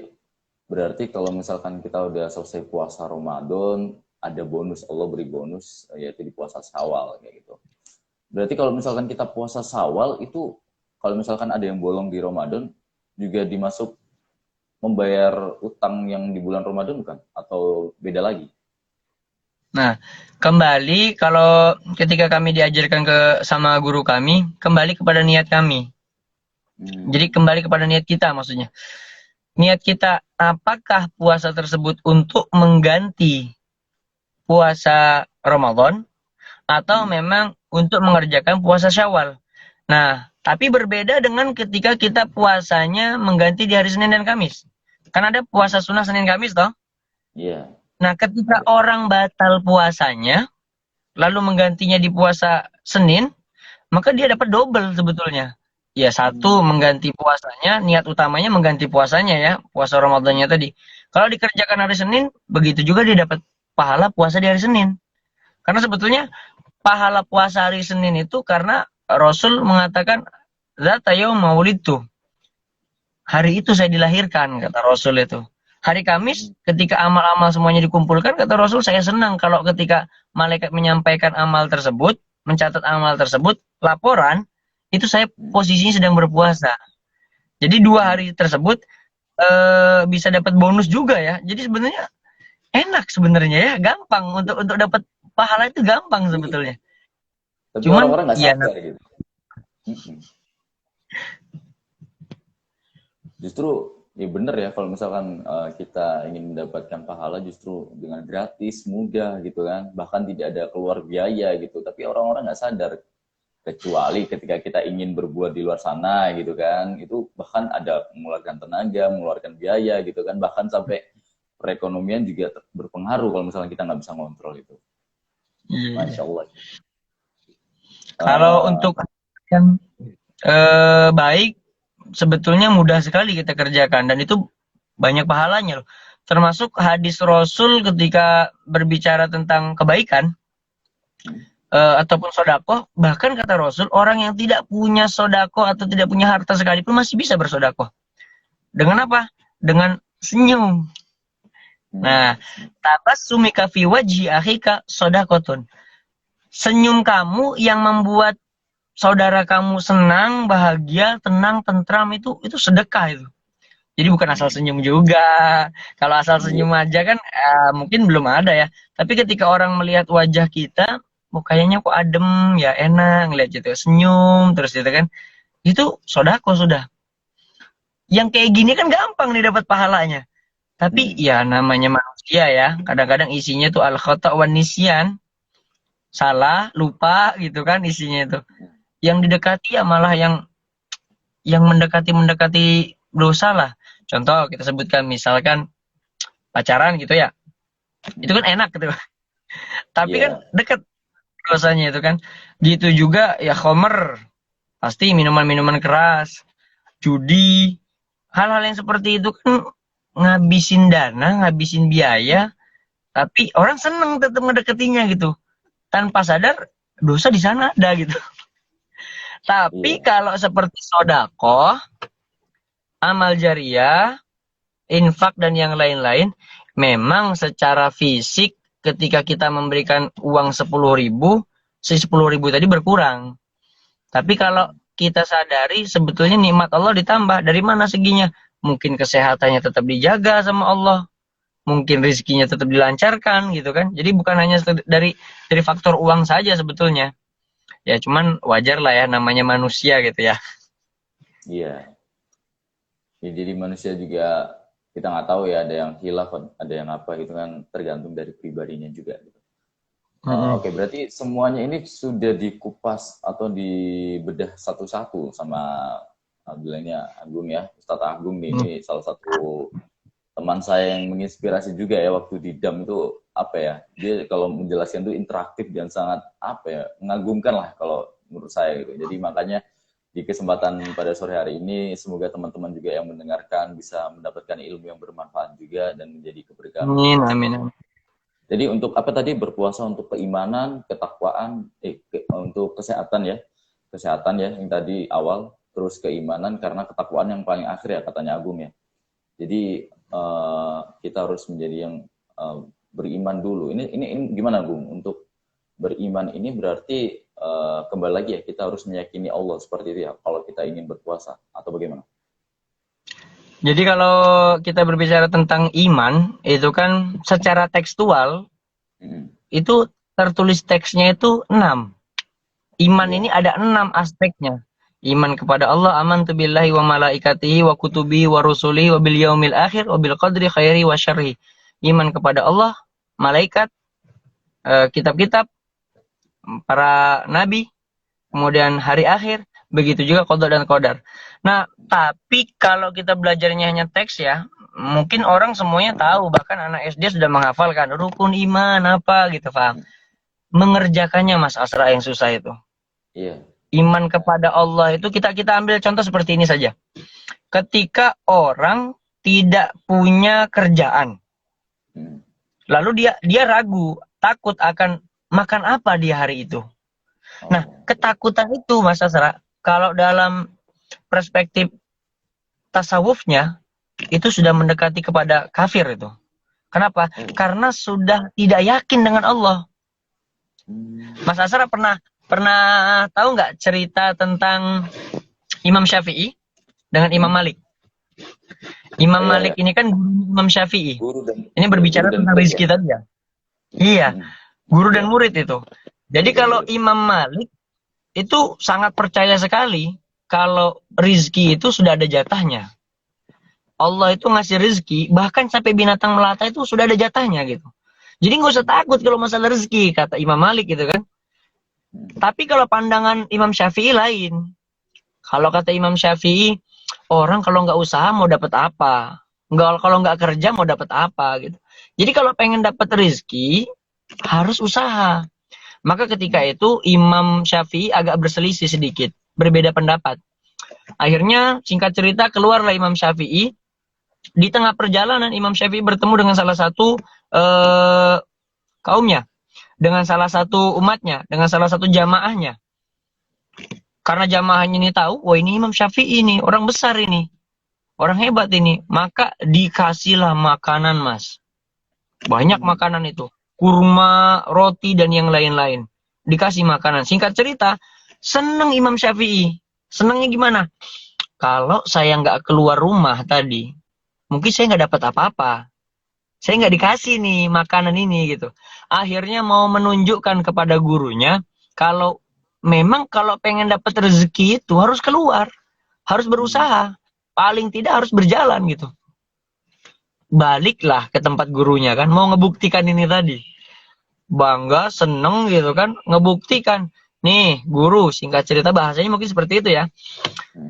berarti kalau misalkan kita udah selesai puasa Ramadan, ada bonus, Allah beri bonus, yaitu di puasa Syawal kayak gitu. Berarti kalau misalkan kita puasa Syawal itu, kalau misalkan ada yang bolong di Ramadan, juga dimasuk membayar utang yang di bulan Ramadan bukan? Atau beda lagi? Nah, kembali kalau ketika kami diajarkan sama guru kami, kembali kepada niat kami. Jadi kembali kepada niat kita maksudnya. Niat kita, apakah puasa tersebut untuk mengganti puasa Ramadan atau memang untuk mengerjakan puasa Syawal. Nah, tapi berbeda dengan ketika kita puasanya mengganti di hari Senin dan Kamis. Kan ada puasa sunnah Senin Kamis toh? Iya. Nah, ketika orang batal puasanya lalu menggantinya di puasa Senin, maka dia dapat double sebetulnya. Ya, satu mengganti puasanya, niat utamanya mengganti puasanya ya, puasa Ramadannya tadi. Kalau dikerjakan hari Senin, begitu juga dia dapat pahala puasa di hari Senin. Karena sebetulnya pahala puasa hari Senin itu karena Rasul mengatakan zata yaum maulidtu. Hari itu saya dilahirkan, kata Rasul itu. Hari Kamis ketika amal-amal semuanya dikumpulkan, kata Rasul, saya senang kalau ketika malaikat menyampaikan amal tersebut, mencatat amal tersebut, laporan, itu saya posisinya sedang berpuasa. Jadi 2 hari tersebut bisa dapat bonus juga ya. Jadi sebenarnya enak sebenarnya ya, gampang untuk dapat pahala itu gampang sebetulnya. Tapi Cuman orang-orang nggak sadar gitu. Justru ya bener ya kalau misalkan kita ingin mendapatkan pahala justru dengan gratis, mudah gitu kan. Bahkan tidak ada keluar biaya gitu. Tapi orang-orang nggak sadar. Kecuali ketika kita ingin berbuat di luar sana gitu kan, itu bahkan ada mengeluarkan tenaga, mengeluarkan biaya gitu kan, bahkan sampai perekonomian juga berpengaruh kalau misalnya kita nggak bisa ngontrol itu. Masya Allah. Kalau untuk yang baik, sebetulnya mudah sekali kita kerjakan dan itu banyak pahalanya loh. Termasuk hadis Rasul ketika berbicara tentang kebaikan, ataupun sodako, bahkan kata Rasul, orang yang tidak punya sodako atau tidak punya harta sekalipun masih bisa bersodako. Dengan apa? Dengan senyum. Nah, tabassumika fi wajhi akhika sodakotun. Senyum kamu yang membuat saudara kamu senang, bahagia, tenang, tentram, itu sedekah itu. Jadi bukan asal senyum juga. Kalau asal senyum aja kan mungkin belum ada ya. Tapi ketika orang melihat wajah kita, kayaknya kok adem ya, enak ngeliat gitu, senyum terus gitu kan, itu sodako sudah. Yang kayak gini kan gampang nih dapat pahalanya, tapi ya namanya manusia ya, kadang-kadang isinya tuh al khata wan nisyan, salah, lupa gitu kan isinya itu. Yang didekati ya malah yang mendekati dosa lah. Contoh kita sebutkan misalkan pacaran gitu ya, itu kan enak gitu, tapi kan dekat dosanya itu kan. Gitu juga ya khomer, pasti minuman-minuman keras, judi, hal-hal yang seperti itu kan ngabisin dana, ngabisin biaya, tapi orang seneng tetap ngedeketinya gitu. Tanpa sadar dosa di sana ada gitu. Tapi kalau seperti sodako, amal jariah, infak dan yang lain-lain, memang secara fisik ketika kita memberikan uang 10.000, si 10.000 tadi berkurang. Tapi kalau kita sadari sebetulnya nikmat Allah ditambah. Dari mana seginya? Mungkin kesehatannya tetap dijaga sama Allah. mungkin rezekinya tetap dilancarkan gitu kan. Jadi bukan hanya dari faktor uang saja sebetulnya. Ya cuman wajar lah ya, namanya manusia gitu ya. Iya. Ya, jadi manusia juga kita nggak tahu ya, ada yang hilaf, ada yang apa gitu kan, tergantung dari pribadinya juga. Gitu. Oke, berarti semuanya ini sudah dikupas atau dibedah satu-satu sama bilangnya Agung ya, Ustadz Agung nih, ini salah satu teman saya yang menginspirasi juga ya waktu di DAM itu, apa ya, dia kalau menjelaskan itu interaktif dan sangat apa ya, mengagumkan lah kalau menurut saya gitu. Jadi makanya di kesempatan pada sore hari ini semoga teman-teman juga yang mendengarkan bisa mendapatkan ilmu yang bermanfaat juga dan menjadi keberkahan untuk Amin, kita amin, semua. amin. Jadi untuk apa tadi, berpuasa untuk keimanan, ketakwaan, untuk kesehatan ya, kesehatan ya yang tadi awal, terus keimanan karena ketakwaan yang paling akhir ya katanya Agung ya. Jadi kita harus menjadi yang beriman dulu. Ini gimana Agung? Untuk beriman ini berarti kembali lagi ya, kita harus meyakini Allah seperti itu ya kalau kita ingin berpuasa atau bagaimana? Jadi kalau kita berbicara tentang iman, itu kan secara tekstual, itu tertulis teksnya itu 6. Iman ini ada 6 aspeknya. Iman kepada Allah, amantu billahi wa malaikatihi wa kutubihi wa rusulihi wa bil yaumil akhir wa bil qadri khairi wa syarri. Iman kepada Allah, malaikat, kitab-kitab, para nabi, kemudian hari akhir, begitu juga qada dan qadar. Nah, tapi kalau kita belajarnya hanya teks ya, mungkin orang semuanya tahu, bahkan anak SD sudah menghafalkan rukun iman apa gitu, paham. Mengerjakannya Mas Asra yang susah itu. Iya. Iman kepada Allah itu kita ambil contoh seperti ini saja. Ketika orang tidak punya kerjaan, lalu dia ragu, takut akan makan apa di hari itu. Nah, ketakutan itu Mas Asra, kalau dalam perspektif tasawufnya, itu sudah mendekati kepada kafir itu. Kenapa? Karena sudah tidak yakin dengan Allah. Mas Asra pernah tahu nggak cerita tentang Imam Syafi'i dengan Imam Malik? Imam Malik ini kan guru Imam Syafi'i. Ini berbicara tentang rezeki tadi ya. Iya, guru dan murid itu. Jadi kalau Imam Malik itu sangat percaya sekali kalau rizki itu sudah ada jatahnya. Allah itu ngasih rizki, bahkan sampai binatang melata itu sudah ada jatahnya gitu. Jadi nggak usah takut kalau masalah rezeki, kata Imam Malik gitu kan. Tapi kalau pandangan Imam Syafi'i lain. Kalau kata Imam Syafi'i, orang kalau nggak usaha mau dapat apa? Kalau nggak kerja mau dapat apa gitu. Jadi kalau pengen dapat rezeki harus usaha. Maka ketika itu Imam Syafi'i agak berselisih sedikit, berbeda pendapat. Akhirnya singkat cerita keluarlah Imam Syafi'i. Di tengah perjalanan Imam Syafi'i bertemu dengan salah satu kaumnya, dengan salah satu umatnya, dengan salah satu jamaahnya. Karena jamaahnya ini tahu, wah ini Imam Syafi'i ini, orang besar ini, orang hebat ini, maka dikasihlah makanan Mas. Banyak makanan itu, kurma, roti dan yang lain-lain. Dikasih makanan. Singkat cerita, seneng Imam Syafi'i. Senengnya gimana? Kalau saya nggak keluar rumah tadi, mungkin saya nggak dapat apa-apa. Saya nggak dikasih nih makanan ini gitu. Akhirnya mau menunjukkan kepada gurunya kalau memang kalau pengen dapat rezeki itu harus keluar, harus berusaha, paling tidak harus berjalan gitu. Baliklah ke tempat gurunya kan, mau ngebuktikan ini tadi. Bangga, seneng gitu kan, ngebuktikan. Nih, guru, singkat cerita bahasanya mungkin seperti itu ya.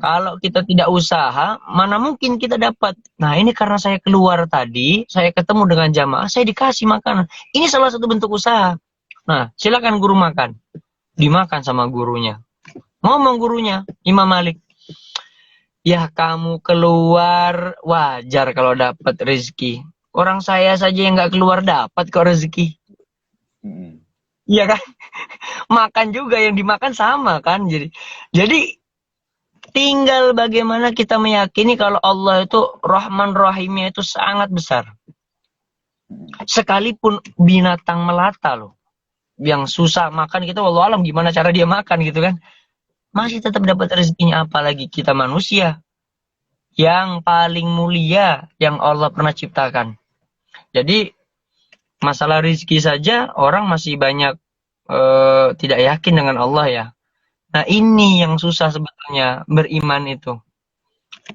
Kalau kita tidak usaha, mana mungkin kita dapat. Nah, ini karena saya keluar tadi, saya ketemu dengan jamaah, saya dikasih makanan. Ini salah satu bentuk usaha. Nah, silakan guru makan. Dimakan sama gurunya. Ngomong gurunya, Imam Malik. Ya kamu keluar, wajar kalau dapat rezeki. Orang saya saja yang nggak keluar dapat kok rezeki. Iya kan? Makan juga yang dimakan sama kan. Jadi tinggal bagaimana kita meyakini kalau Allah itu Rahman Rahimnya itu sangat besar. Sekalipun binatang melata loh, yang susah makan kita, wallahu alam gimana cara dia makan gitu kan, masih tetap dapat rezekinya. Apalagi kita manusia yang paling mulia yang Allah pernah ciptakan. Jadi masalah rizki saja orang masih banyak tidak yakin dengan Allah ya. Nah ini yang susah sebetulnya beriman itu.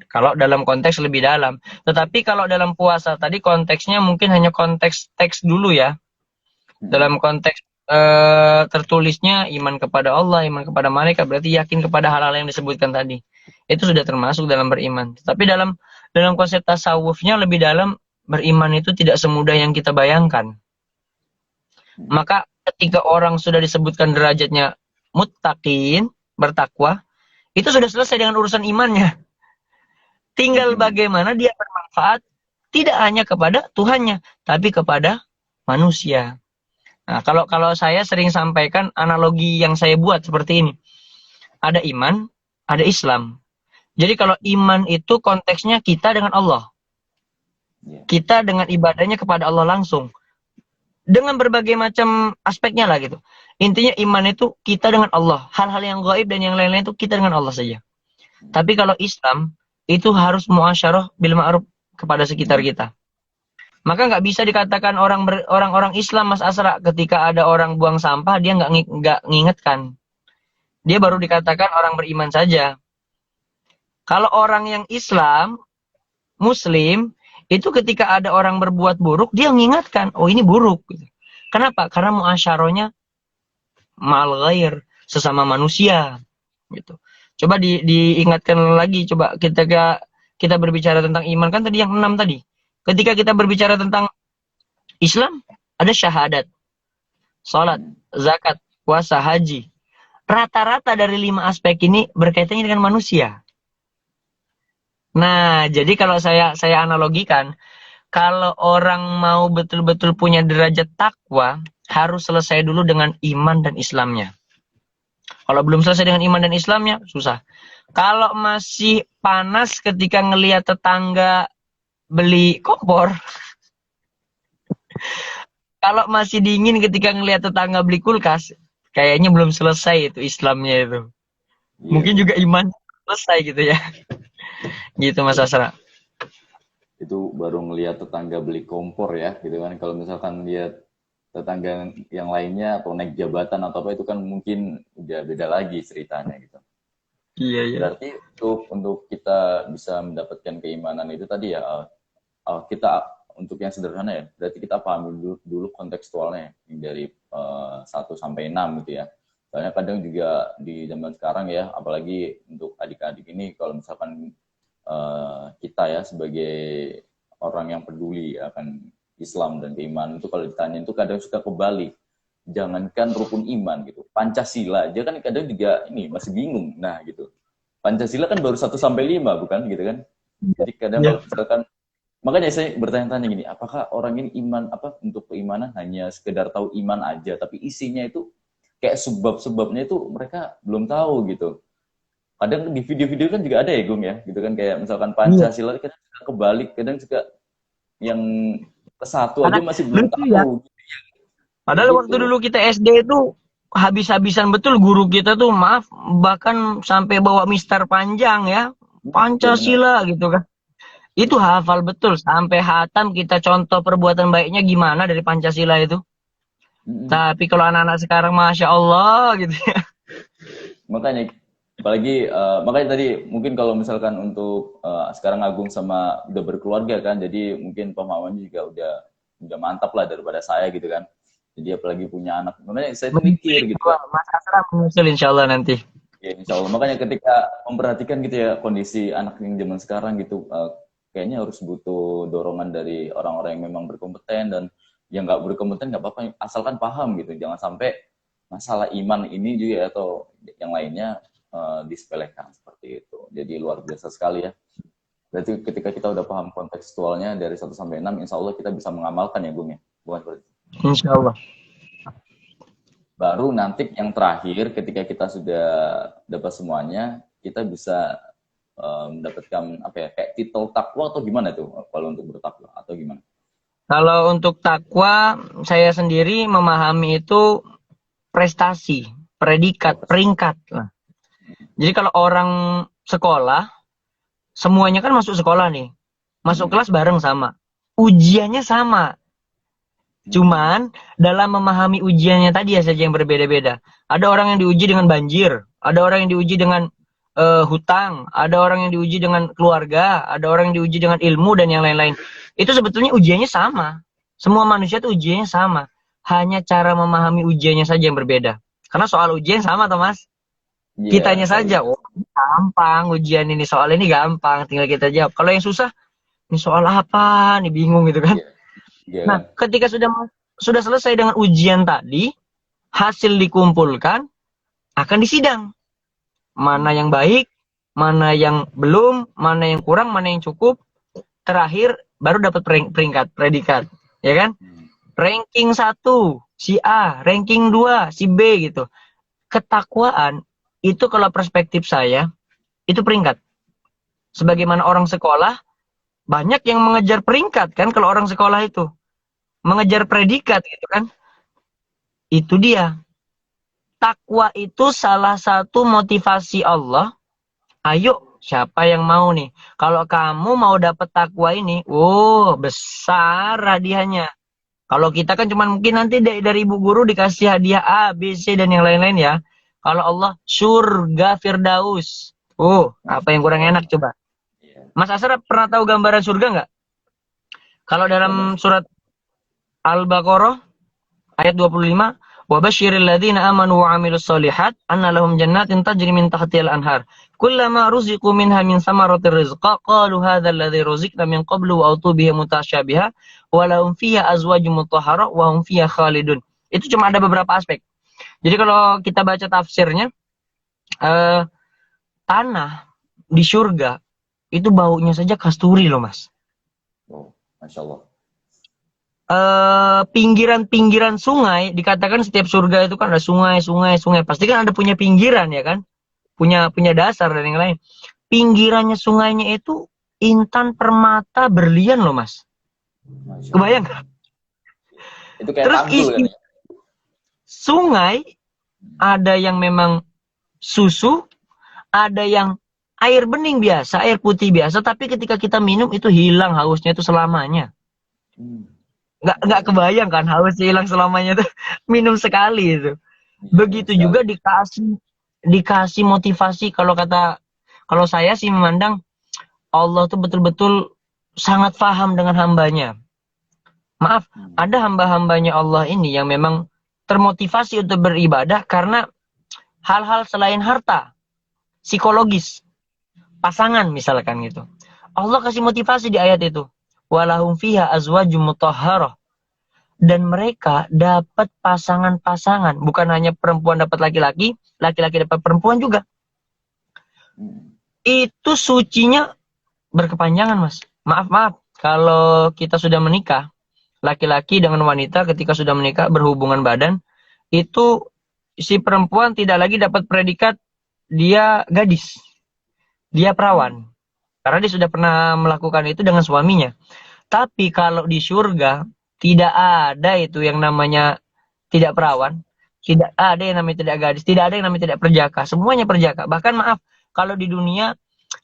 Kalau dalam konteks lebih dalam. Tetapi kalau dalam puasa tadi konteksnya mungkin hanya konteks teks dulu ya. Dalam konteks tertulisnya iman kepada Allah, iman kepada malaikat, berarti yakin kepada hal-hal yang disebutkan tadi. Itu sudah termasuk dalam beriman. Tapi dalam konsep tasawufnya lebih dalam, beriman itu tidak semudah yang kita bayangkan. Maka ketika orang sudah disebutkan derajatnya muttaqin, bertakwa, itu sudah selesai dengan urusan imannya. Tinggal bagaimana dia bermanfaat tidak hanya kepada Tuhannya, tapi kepada manusia. Nah, kalau saya sering sampaikan analogi yang saya buat seperti ini. Ada iman, ada Islam. Jadi kalau iman itu konteksnya kita dengan Allah. Kita dengan ibadahnya kepada Allah langsung. Dengan berbagai macam aspeknya lah gitu. Intinya iman itu kita dengan Allah. Hal-hal yang gaib dan yang lain-lain itu kita dengan Allah saja. Tapi kalau Islam, itu harus muasyarah bil ma'ruf kepada sekitar kita. Maka nggak bisa dikatakan orang-orang Islam Mas Asra ketika ada orang buang sampah dia nggak ngingetkan. Dia baru dikatakan orang beriman saja. Kalau orang yang Islam, Muslim, itu ketika ada orang berbuat buruk dia mengingatkan, oh ini buruk. Kenapa? Karena muasyarahnya ma'al ghair, sesama manusia. Gitu. Coba diingatkan lagi, coba kita berbicara tentang iman, kan tadi yang 6 tadi. Ketika kita berbicara tentang Islam, ada syahadat, salat, zakat, puasa, haji. Rata-rata dari 5 aspek ini berkaitannya dengan manusia. Nah, jadi kalau saya analogikan, kalau orang mau betul-betul punya derajat takwa, harus selesai dulu dengan iman dan Islamnya. Kalau belum selesai dengan iman dan Islamnya, susah. Kalau masih panas ketika ngelihat tetangga beli kompor, kalau masih dingin ketika ngelihat tetangga beli kulkas, kayaknya belum selesai itu Islamnya itu. Mungkin juga iman selesai gitu ya. Gitu Mas Asra. Itu baru ngelihat tetangga beli kompor ya, gitu kan. Kalau misalkan lihat tetangga yang lainnya atau naik jabatan atau apa itu kan mungkin udah beda lagi ceritanya gitu. Iya. Berarti untuk kita bisa mendapatkan keimanan itu tadi ya kita untuk yang sederhana ya. Berarti kita pahami dulu kontekstualnya dari 1 sampai 6 gitu ya. Soalnya kadang juga di zaman sekarang ya, apalagi untuk adik-adik ini kalau misalkan kita ya sebagai orang yang peduli akan Islam dan keimanan itu kalau ditanya itu kadang suka kebalik. Jangankan rukun iman gitu. Pancasila aja kan kadang juga ini masih bingung. Nah gitu. Pancasila kan baru 1 sampai 5 bukan gitu kan. Jadi kadang kalau misalkan makanya saya bertanya-tanya gini, apakah orang ini iman apa untuk keimanan hanya sekedar tahu iman aja tapi isinya itu kayak sebab-sebabnya itu mereka belum tahu gitu. Kadang di video-video kan juga ada ya Gung ya, gitu kan kayak misalkan Pancasila kadang suka kebalik, kadang suka yang ke-1 aja masih belum tahu. Ya. Gitu. Padahal gitu. Waktu dulu kita SD itu habis-habisan betul guru kita tuh maaf bahkan sampai bawa mister panjang ya, Pancasila gitu kan. Itu hafal betul sampai hatam kita contoh perbuatan baiknya gimana dari Pancasila itu. Tapi kalau anak-anak sekarang Masya Allah gitu ya. Makanya apalagi makanya tadi mungkin kalau misalkan untuk sekarang Agung sama udah berkeluarga kan, jadi mungkin pemahamannya juga udah mantap lah daripada saya gitu kan. Jadi apalagi punya anak, makanya saya tuh mikir gitu. Mas Asra menyusul insyaallah nanti. Ya insyaallah. Makanya ketika memperhatikan gitu ya kondisi anak yang zaman sekarang gitu, kayaknya harus butuh dorongan dari orang-orang yang memang berkompeten, dan yang nggak berkompeten nggak apa-apa, asalkan paham gitu. Jangan sampai masalah iman ini juga atau yang lainnya disepelekan seperti itu. Jadi luar biasa sekali ya. Berarti ketika kita udah paham kontekstualnya dari 1 sampai 6, insya Allah kita bisa mengamalkan ya Gung ya. Bukan seperti itu. Insya Allah. Baru nanti yang terakhir ketika kita sudah dapat semuanya, kita bisa mendapatkan apa ya, kayak titel takwa atau gimana tuh kalau untuk bertakwa atau gimana? Kalau untuk takwa, saya sendiri memahami itu prestasi, predikat, peringkat lah. Jadi kalau orang sekolah, semuanya kan masuk sekolah nih. Masuk kelas bareng sama. ujiannya sama. Cuman dalam memahami ujiannya tadi ya saja yang berbeda-beda. Ada orang yang diuji dengan banjir, ada orang yang diuji dengan hutang, ada orang yang diuji dengan keluarga, ada orang yang diuji dengan ilmu dan yang lain-lain. Itu sebetulnya ujiannya sama. Semua manusia itu ujiannya sama. Hanya cara memahami ujiannya saja yang berbeda. Karena soal ujian sama, Thomas. Iya, Kitanya soal saja, ujian. oh gampang ujian ini, soal ini gampang, tinggal kita jawab. Kalau yang susah, ini soal apa? Nih bingung gitu kan. Iya, iya kan? Nah, ketika sudah selesai dengan ujian tadi, hasil dikumpulkan, akan disidang. Mana yang baik, mana yang belum, mana yang kurang, mana yang cukup. Terakhir baru dapat peringkat, predikat, ya kan? Ranking 1 si A, ranking 2 si B gitu. Ketakwaan itu kalau perspektif saya itu peringkat. Sebagaimana orang sekolah banyak yang mengejar peringkat kan kalau orang sekolah itu mengejar predikat gitu kan. Itu dia. Takwa itu salah satu motivasi Allah. Ayo, siapa yang mau nih? Kalau kamu mau dapat takwa ini, oh besar hadiahnya. Kalau kita kan cuma mungkin nanti dari ibu guru dikasih hadiah A, B, C dan yang lain-lain ya. Kalau Allah surga Firdaus. Apa Masya yang kurang Allah. enak coba? Iya. Mas Asraf pernah tahu gambaran surga nggak? Kalau Gambar. dalam surat Al-Baqarah ayat 25, wa basyiril ladzina amanu wa 'amilus shalihat anna lahum jannatin tajri min tahtihal anhar kullama ruziqu minha min samaratir rizqa qalu hadzal ladzi ruziqna min qablu wa utubihi mutasyabiha wa lahum fiha azwajun mutahharah wa hum fiha khalidun. Itu cuma ada beberapa aspek. Jadi kalau kita baca tafsirnya, eh, tanah di surga itu baunya saja kasturi loh Mas. Oh, Masya Allah. Pinggiran-pinggiran sungai, dikatakan setiap surga itu kan ada sungai, sungai, sungai. Pasti kan ada punya pinggiran ya kan? Punya dasar dan yang lain. Pinggirannya sungainya itu intan permata berlian loh Mas. Masya Kebayang Allah. nggak? Itu kayak Terus pantul kan isi ya? sungai ada yang memang susu, ada yang air bening biasa, air putih biasa. Tapi ketika kita minum itu hilang hausnya itu selamanya. Hmm. Nggak Masya Allah. kebayang kan hausnya hilang selamanya itu minum sekali itu. Iya, benar Begitu sekali. juga dikasih motivasi. Kalau saya sih memandang Allah tuh betul-betul sangat paham dengan hambanya. Maaf, ada hamba-hambanya Allah ini yang memang termotivasi untuk beribadah karena hal-hal selain harta, psikologis, pasangan misalkan gitu. Allah kasih motivasi di ayat itu. Walahum fiha azwajum mutahharah. Dan mereka dapat pasangan-pasangan. Bukan hanya perempuan dapat laki-laki, laki-laki dapat perempuan juga. Itu sucinya berkepanjangan, Mas. Maaf. Kalau kita sudah menikah, laki-laki dengan wanita ketika sudah menikah berhubungan badan, itu si perempuan tidak lagi dapat predikat dia gadis. Dia perawan. Karena dia sudah pernah melakukan itu dengan suaminya. Tapi kalau di surga, tidak ada itu yang namanya tidak Masya perawan. Tidak ada yang namanya tidak gadis. Tidak ada yang namanya tidak perjaka. Semuanya perjaka. Bahkan maaf, kalau di dunia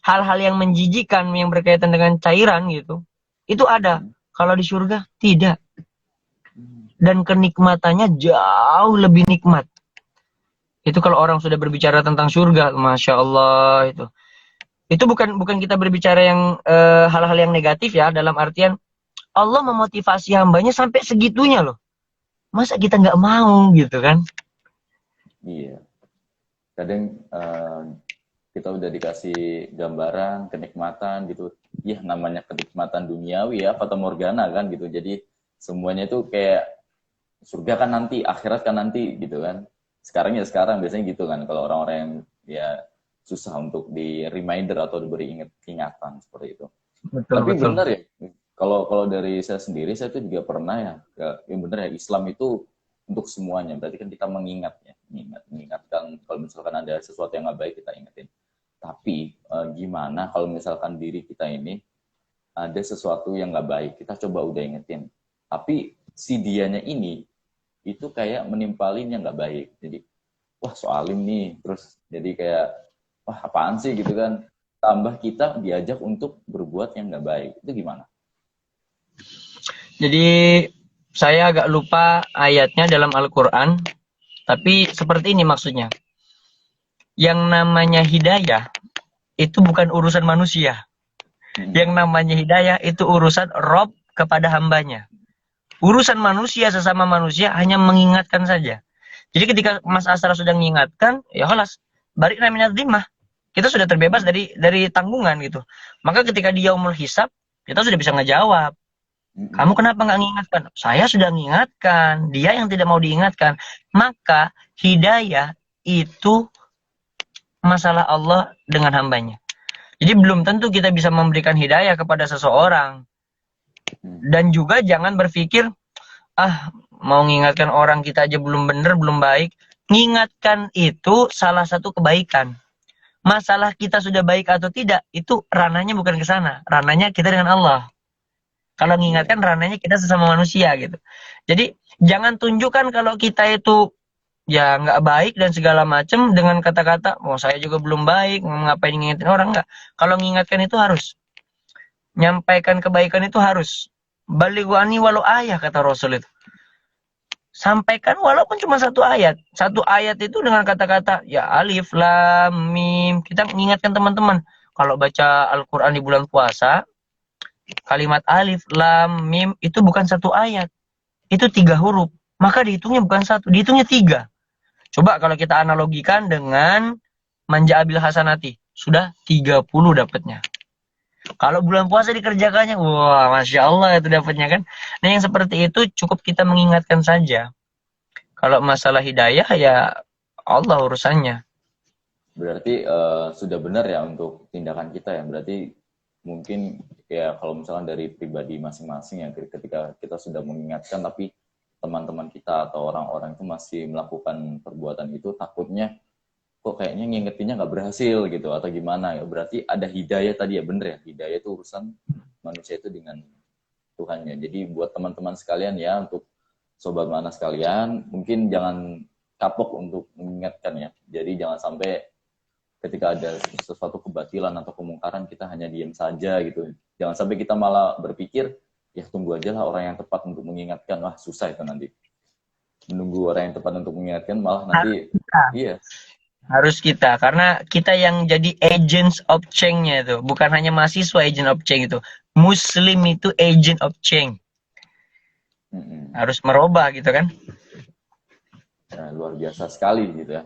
hal-hal yang menjijikan yang berkaitan dengan cairan gitu, itu ada. Kalau di surga, tidak. Dan kenikmatannya jauh lebih nikmat. Itu kalau orang sudah berbicara tentang surga, Masya Allah itu. Itu bukan kita berbicara yang hal-hal yang negatif ya, dalam artian Allah memotivasi hambanya sampai segitunya loh. Masa kita nggak mau gitu kan? Iya. Kadang kita udah dikasih gambaran, kenikmatan gitu. Ya namanya kenikmatan duniawi ya, fata morgana kan gitu. Jadi semuanya itu kayak surga kan nanti, akhirat kan nanti gitu kan. Sekarang ya sekarang biasanya gitu kan. Kalau orang-orang yang ya susah untuk di reminder atau diberi ingatan seperti itu. Betul, Tapi betul. benar ya, kalau dari saya sendiri, saya tuh juga pernah ya, yang benar ya, Islam itu untuk semuanya. Berarti kan kita mengingat ya, mengingatkan kalau misalkan ada sesuatu yang nggak baik kita ingetin. Tapi gimana kalau misalkan diri kita ini ada sesuatu yang nggak baik, kita coba udah ingetin. Tapi si dianya ini itu kayak menimpalin yang nggak baik. Jadi wah soalim nih, terus jadi kayak wah apaan sih gitu kan. Tambah kita diajak untuk berbuat yang nggak baik. Itu gimana? Jadi saya agak lupa ayatnya dalam Al-Quran, tapi seperti ini maksudnya. Yang namanya hidayah itu bukan urusan manusia. Yang namanya hidayah itu urusan Rob kepada hambanya. Urusan manusia sesama manusia hanya mengingatkan saja. Jadi ketika Mas Asra sudah mengingatkan, ya halas, balik namanya dhimah. Kita sudah terbebas dari tanggungan gitu. Maka ketika dia yaumul hisab, kita sudah bisa ngejawab. Kamu kenapa nggak mengingatkan? Saya sudah mengingatkan. Dia yang tidak mau diingatkan. Maka hidayah itu masalah Allah dengan hambanya. Jadi belum tentu kita bisa memberikan hidayah kepada seseorang. Dan juga jangan berpikir, mau mengingatkan orang kita aja belum benar, belum baik. Mengingatkan itu salah satu kebaikan. Masalah kita sudah baik atau tidak, itu ranahnya bukan ke sana. Ranahnya kita dengan Allah. Kalau mengingatkan ranahnya kita sesama manusia gitu. Jadi jangan tunjukkan kalau kita itu ya nggak baik dan segala macam dengan kata-kata, saya juga belum baik, ngapain ngingetin orang, nggak. Kalau mengingatkan itu harus. Nyampaikan kebaikan itu harus. Balighu anni walau ayah, kata Rasul itu. Sampaikan walaupun cuma satu ayat. Satu ayat itu dengan kata-kata ya alif, lam, mim. Kita mengingatkan teman-teman. Kalau baca Al-Quran di bulan puasa, kalimat alif, lam, mim itu bukan satu ayat. Itu 3 huruf. Maka dihitungnya bukan satu, dihitungnya 3. Coba kalau kita analogikan dengan manja abil hasanati. Sudah 30 dapatnya. Kalau bulan puasa dikerjakannya, wah Masya Allah itu dapatnya kan. Nah yang seperti itu cukup kita mengingatkan saja. Kalau masalah hidayah ya Allah urusannya. Berarti sudah benar ya untuk tindakan kita ya. Berarti mungkin ya kalau misalkan dari pribadi masing-masing ya, ketika kita sudah mengingatkan tapi teman-teman kita atau orang-orang itu masih melakukan perbuatan itu, takutnya kok kayaknya ngingetinnya nggak berhasil gitu atau gimana ya. Berarti ada hidayah tadi ya, bener ya, hidayah itu urusan manusia itu dengan Tuhannya. Jadi buat teman-teman sekalian ya, untuk sobat mana sekalian, mungkin jangan kapok untuk mengingatkan ya. Jadi jangan sampai ketika ada sesuatu kebatilan atau kemungkaran kita hanya diam saja gitu. Jangan sampai kita malah berpikir ya tunggu aja lah orang yang tepat untuk mengingatkan. Wah susah itu nanti. Menunggu orang yang tepat untuk mengingatkan malah nanti iya. Harus kita, karena kita yang jadi agents of change-nya itu. Bukan hanya mahasiswa agent of change itu. Muslim itu agent of change. Harus merubah gitu kan. Nah, luar biasa sekali gitu ya.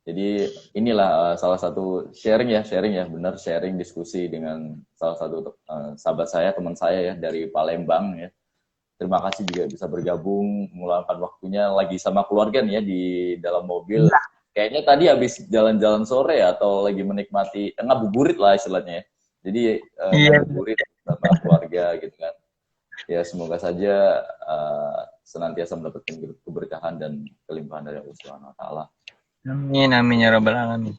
Jadi inilah salah satu sharing ya, benar sharing diskusi dengan salah satu sahabat saya, teman saya ya dari Palembang ya. Terima kasih juga bisa bergabung, meluangkan waktunya lagi sama keluarga nih ya di dalam mobil. Ya. Kayaknya tadi habis jalan-jalan sore ya, atau lagi menikmati ngabuburit lah istilahnya ya. Jadi ngabuburit sama keluarga gitu kan. Ya semoga saja senantiasa mendapatkan keberkahan dan kelimpahan dari Allah Subhanahu wa taala. Amin amin ya rabbal alamin.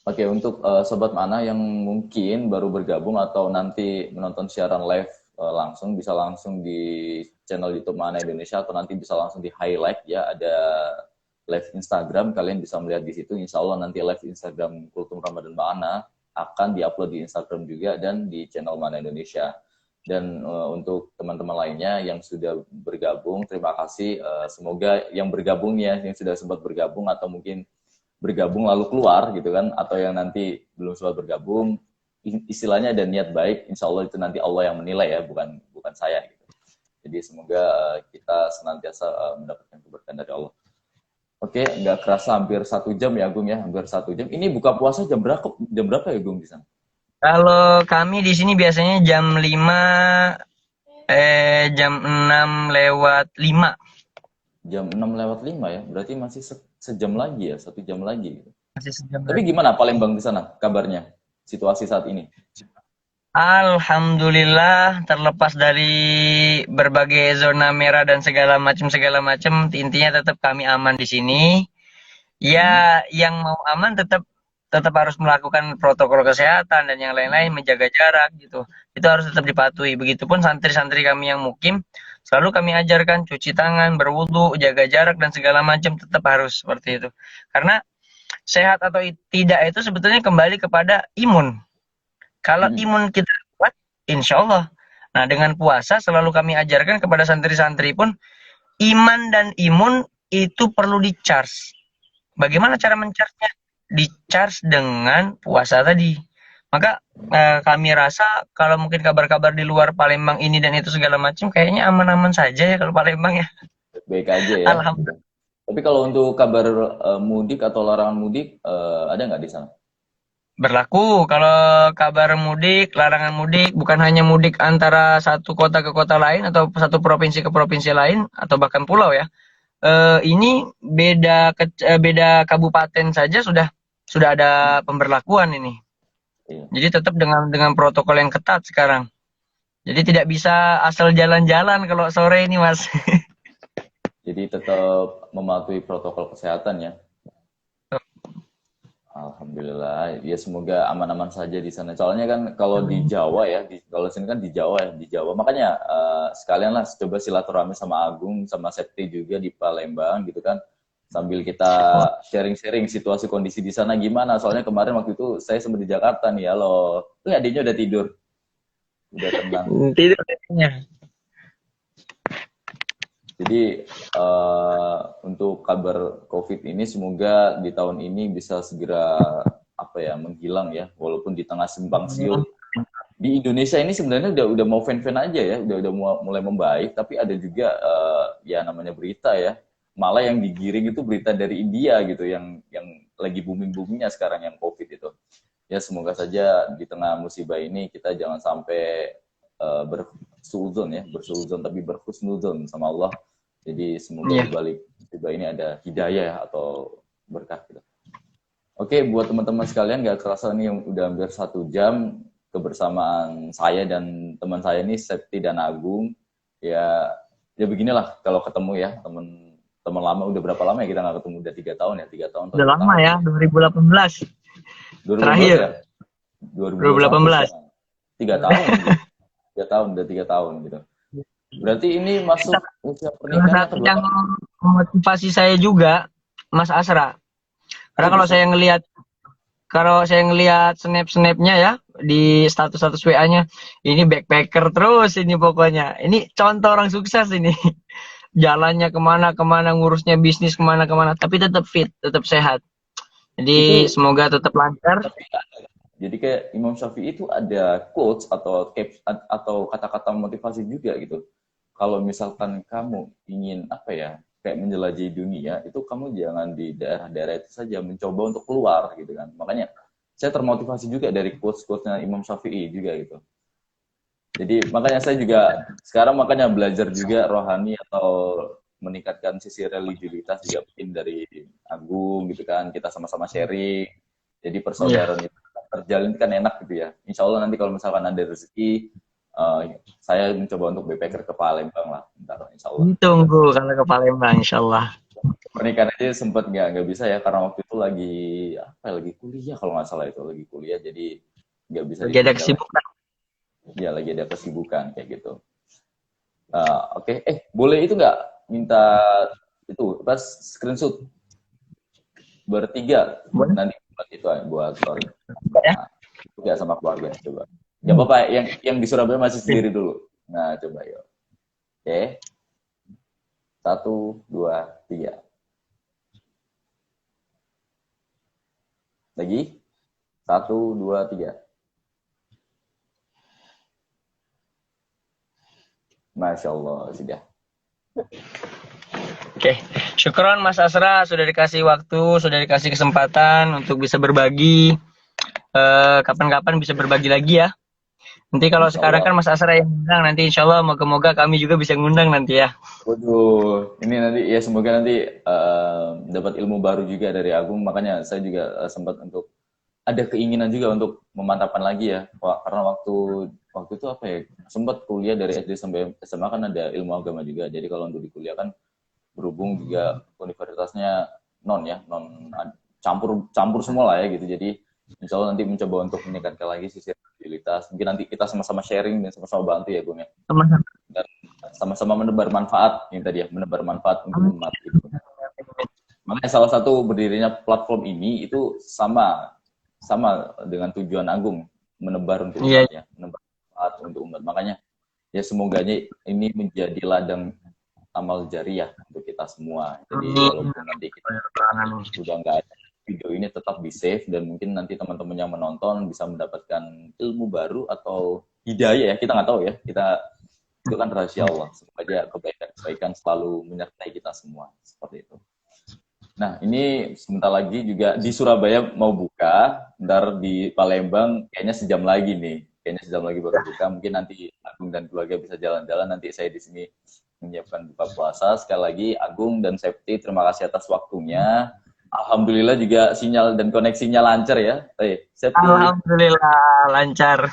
Oke, untuk sobat mana yang mungkin baru bergabung atau nanti menonton siaran live langsung, bisa langsung di channel YouTube Mana Indonesia atau nanti bisa langsung di highlight ya, ada live Instagram, kalian bisa melihat di situ. Insya Allah nanti live Instagram Kultum Ramadan Mana akan diupload di Instagram juga dan di channel Mana Indonesia. Dan untuk teman-teman lainnya yang sudah bergabung, terima kasih. Semoga yang bergabung ya, yang sudah sempat bergabung atau mungkin bergabung lalu keluar gitu kan, atau yang nanti belum sempat bergabung, istilahnya ada niat baik, insya Allah itu nanti Allah yang menilai ya, bukan saya gitu. Jadi semoga kita senantiasa mendapatkan keberkahan dari Allah. Oke, nggak kerasa hampir 1 jam ya Agung ya, hampir 1 jam. Ini buka puasa jam berapa ya Agung di sana? Kalau kami di sini biasanya jam 5 jam 6 lewat 5. Jam 6 lewat 5 ya, berarti masih sejam lagi ya, 1 jam lagi. Masih sejam. Tapi gimana Palembang di sana kabarnya, situasi saat ini? Alhamdulillah, terlepas dari berbagai zona merah dan segala macam, intinya tetap kami aman di sini. Ya, yang mau aman tetap harus melakukan protokol kesehatan dan yang lain-lain, menjaga jarak gitu. Itu harus tetap dipatuhi. Begitupun santri-santri kami yang mukim, selalu kami ajarkan cuci tangan, berwudu, jaga jarak dan segala macam, tetap harus seperti itu. Karena sehat atau tidak itu sebetulnya kembali kepada imun. Kalau imun kita kuat, insya Allah Nah, dengan puasa selalu kami ajarkan kepada santri-santri pun, iman dan imun itu perlu di-charge. Bagaimana cara men-charge-nya? Di-charge dengan puasa tadi. Maka kami rasa kalau mungkin kabar-kabar di luar Palembang ini dan itu segala macam kayaknya aman-aman saja ya kalau Palembang ya. Baik aja ya. Gitu. Alhamdulillah. Tapi kalau untuk kabar mudik atau larangan mudik, ada nggak di sana? Berlaku kalau kabar mudik, larangan mudik bukan hanya mudik antara satu kota ke kota lain atau satu provinsi ke provinsi lain atau bahkan pulau ya. Ini beda kabupaten saja sudah ada pemberlakuan ini. Iya. Jadi tetap dengan protokol yang ketat sekarang. Jadi tidak bisa asal jalan-jalan kalau sore ini, Mas. Jadi tetap mematuhi protokol kesehatan ya. Alhamdulillah, ya semoga aman-aman saja di sana. Soalnya kan kalau di Jawa ya, kalau sini kan di Jawa ya, di Jawa. Makanya sekalian lah coba silaturahmi sama Agung, sama Septi juga di Palembang gitu kan. Sambil kita sharing-sharing situasi kondisi di sana gimana. Soalnya kemarin waktu itu saya sempat di Jakarta nih, halo. Adiknya udah tidur, udah tenang. Tidur kayaknya. Jadi untuk kabar COVID ini semoga di tahun ini bisa segera menghilang ya, walaupun di tengah simpang siur. Di Indonesia ini sebenarnya udah mau fan-fan aja ya, udah mulai membaik, tapi ada juga ya namanya berita ya, malah yang digiring itu berita dari India gitu, yang lagi booming-boomingnya sekarang yang COVID itu. Ya semoga saja di tengah musibah ini kita jangan sampai bersuudzon tapi berhusnudzon sama Allah. Jadi semoga di balik musibah ini ada hidayah atau berkah gitu. Oke, buat teman-teman sekalian, gak kerasa nih udah hampir 1 jam kebersamaan saya dan teman saya ini Septi dan Agung. Ya beginilah kalau ketemu ya, teman lama. Udah berapa lama ya kita nggak ketemu? Udah 3 tahun ya, 3 tahun. Udah lama ya, 2018. 2018 terakhir ya? 2018. 3 tahun. 3 tahun, udah 3 tahun gitu. Berarti ini masuk usia pernikahan atau yang memotivasi saya juga, Mas Asra. Karena kalau saya ngelihat snap-snapnya ya di status-status WA-nya, ini backpacker terus ini pokoknya. Ini contoh orang sukses ini. Jalannya kemana-kemana, ngurusnya bisnis kemana-kemana, tapi tetap fit, tetap sehat. Jadi semoga tetap lancar. Jadi kayak Imam Syafi'i itu ada quotes atau kata-kata motivasi juga gitu. Kalau misalkan kamu ingin kayak menjelajahi dunia, itu kamu jangan di daerah-daerah itu saja, mencoba untuk keluar gitu kan. Makanya saya termotivasi juga dari quotes-quotesnya Imam Syafi'i juga gitu. Jadi makanya saya juga sekarang belajar juga rohani atau meningkatkan sisi religiulitas juga mungkin dari Agung gitu kan. Kita sama-sama sharing. Jadi persaudaraan itu terjalin kan enak gitu ya. Insya Allah nanti kalau misalkan ada rezeki, saya mencoba untuk backpacker ke Palembang lah, bentar, insya Allah. Tunggu kalau ke Palembang, insya Allah. Pernikahan aja sempat nggak bisa ya, karena waktu itu lagi kuliah kalau nggak salah, itu lagi kuliah, jadi nggak bisa. Lagi ada kesibukan. Ya lagi ada kesibukan kayak gitu. Oke. Boleh itu nggak minta itu pas screenshot bertiga nanti buat itu buat story. Ya sama keluarga coba. Ya Bapak yang di Surabaya masih sendiri dulu. Nah, coba yuk. Oke. 1, 2, 3. Lagi. 1, 2, 3. Masya Allah, sudah. Oke. Syukron Mas Asra, sudah dikasih waktu, sudah dikasih kesempatan untuk bisa berbagi. Kapan-kapan bisa berbagi lagi ya. Nanti kalau sekarang kan Mas Asra yang ngundang, nanti insya Allah moga-moga kami juga bisa ngundang nanti ya. Waduh, ini nanti ya semoga nanti dapat ilmu baru juga dari Agung. Makanya saya juga sempat untuk ada keinginan juga untuk memantapkan lagi ya. Karena waktu itu sempat kuliah dari SD sampai SMA kan ada ilmu agama juga. Jadi kalau untuk di kuliah kan berhubung juga universitasnya non campur semua lah ya gitu. Jadi insya Allah nanti mencoba untuk meningkatkan lagi sisi religiulitas. Mungkin nanti kita sama-sama sharing dan sama-sama bantu ya Gung ya. Dan sama-sama menebar manfaat yang tadi ya, menebar manfaat untuk umat gitu. Makanya salah satu berdirinya platform ini itu sama dengan tujuan Agung, menebar untuk umatnya, menebar manfaat untuk umat. Makanya ya semoganya ini menjadi ladang amal jariah untuk kita semua. Jadi walaupun nanti kita sudah nggak ada, video ini tetap di save dan mungkin nanti teman-teman yang menonton bisa mendapatkan ilmu baru atau hidayah ya, kita nggak tahu ya, kita itu kan rahasia Allah. Semoga aja kebaikan selalu menyertai kita semua seperti itu. Nah, ini sebentar lagi juga di Surabaya mau buka, ntar di Palembang kayaknya sejam lagi nih. Kayaknya sejam lagi baru buka. Mungkin nanti Agung dan keluarga bisa jalan-jalan. Nanti saya di sini menyiapkan buka puasa. Sekali lagi, Agung dan Septi, terima kasih atas waktunya. Alhamdulillah juga sinyal dan koneksinya lancar ya. Septi. Alhamdulillah lancar.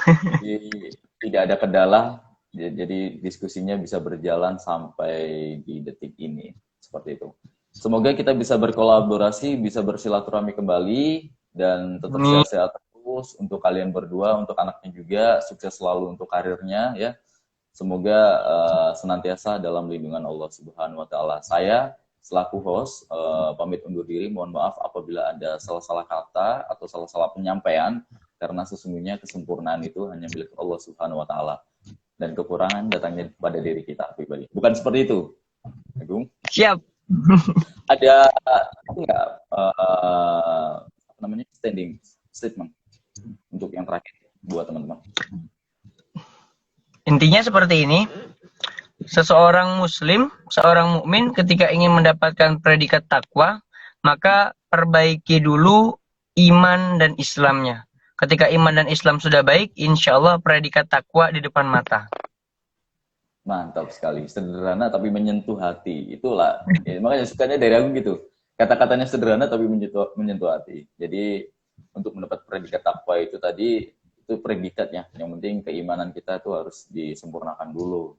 Tidak ada kendala. Jadi diskusinya bisa berjalan sampai di detik ini. Seperti itu. Semoga kita bisa berkolaborasi, bisa bersilaturahmi kembali, dan tetap sehat-sehat terus untuk kalian berdua, untuk anaknya juga, sukses selalu untuk karirnya ya. Semoga senantiasa dalam lindungan Allah Subhanahu wa taala. Saya selaku host pamit undur diri, mohon maaf apabila ada salah-salah kata atau salah-salah penyampaian, karena sesungguhnya kesempurnaan itu hanya milik Allah Subhanahu wa taala dan kekurangan datangnya pada diri kita pribadi. Bukan seperti itu, Agung? Siap. Ada nggak namanya standing statement untuk yang terakhir buat teman-teman? Intinya seperti ini, seseorang muslim, seorang mukmin ketika ingin mendapatkan predikat takwa, maka perbaiki dulu iman dan Islamnya. Ketika iman dan Islam sudah baik, insya Allah predikat takwa di depan mata. Mantap sekali, sederhana tapi menyentuh hati. Itulah, ya, makanya sukanya dari aku gitu. Kata-katanya sederhana tapi menyentuh hati. Jadi untuk mendapat predikat takwa itu tadi, itu predikatnya. Yang penting keimanan kita itu harus disempurnakan dulu.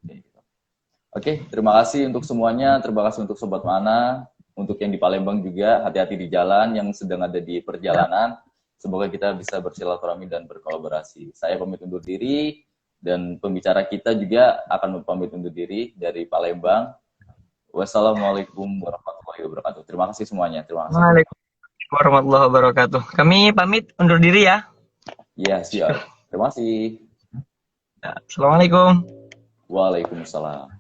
Oke, terima kasih untuk semuanya. Terima kasih untuk Sobat Mana. Untuk yang di Palembang juga, hati-hati di jalan, yang sedang ada di perjalanan. Semoga kita bisa bersilaturahmi dan berkolaborasi. Saya pamit undur diri. Dan pembicara kita juga akan pamit undur diri dari Palembang. Wassalamualaikum warahmatullahi wabarakatuh. Terima kasih semuanya. Terima kasih. Waalaikumsalam warahmatullahi wabarakatuh. Kami pamit undur diri ya. Iya, siap. Terima kasih. Assalamualaikum. Waalaikumsalam.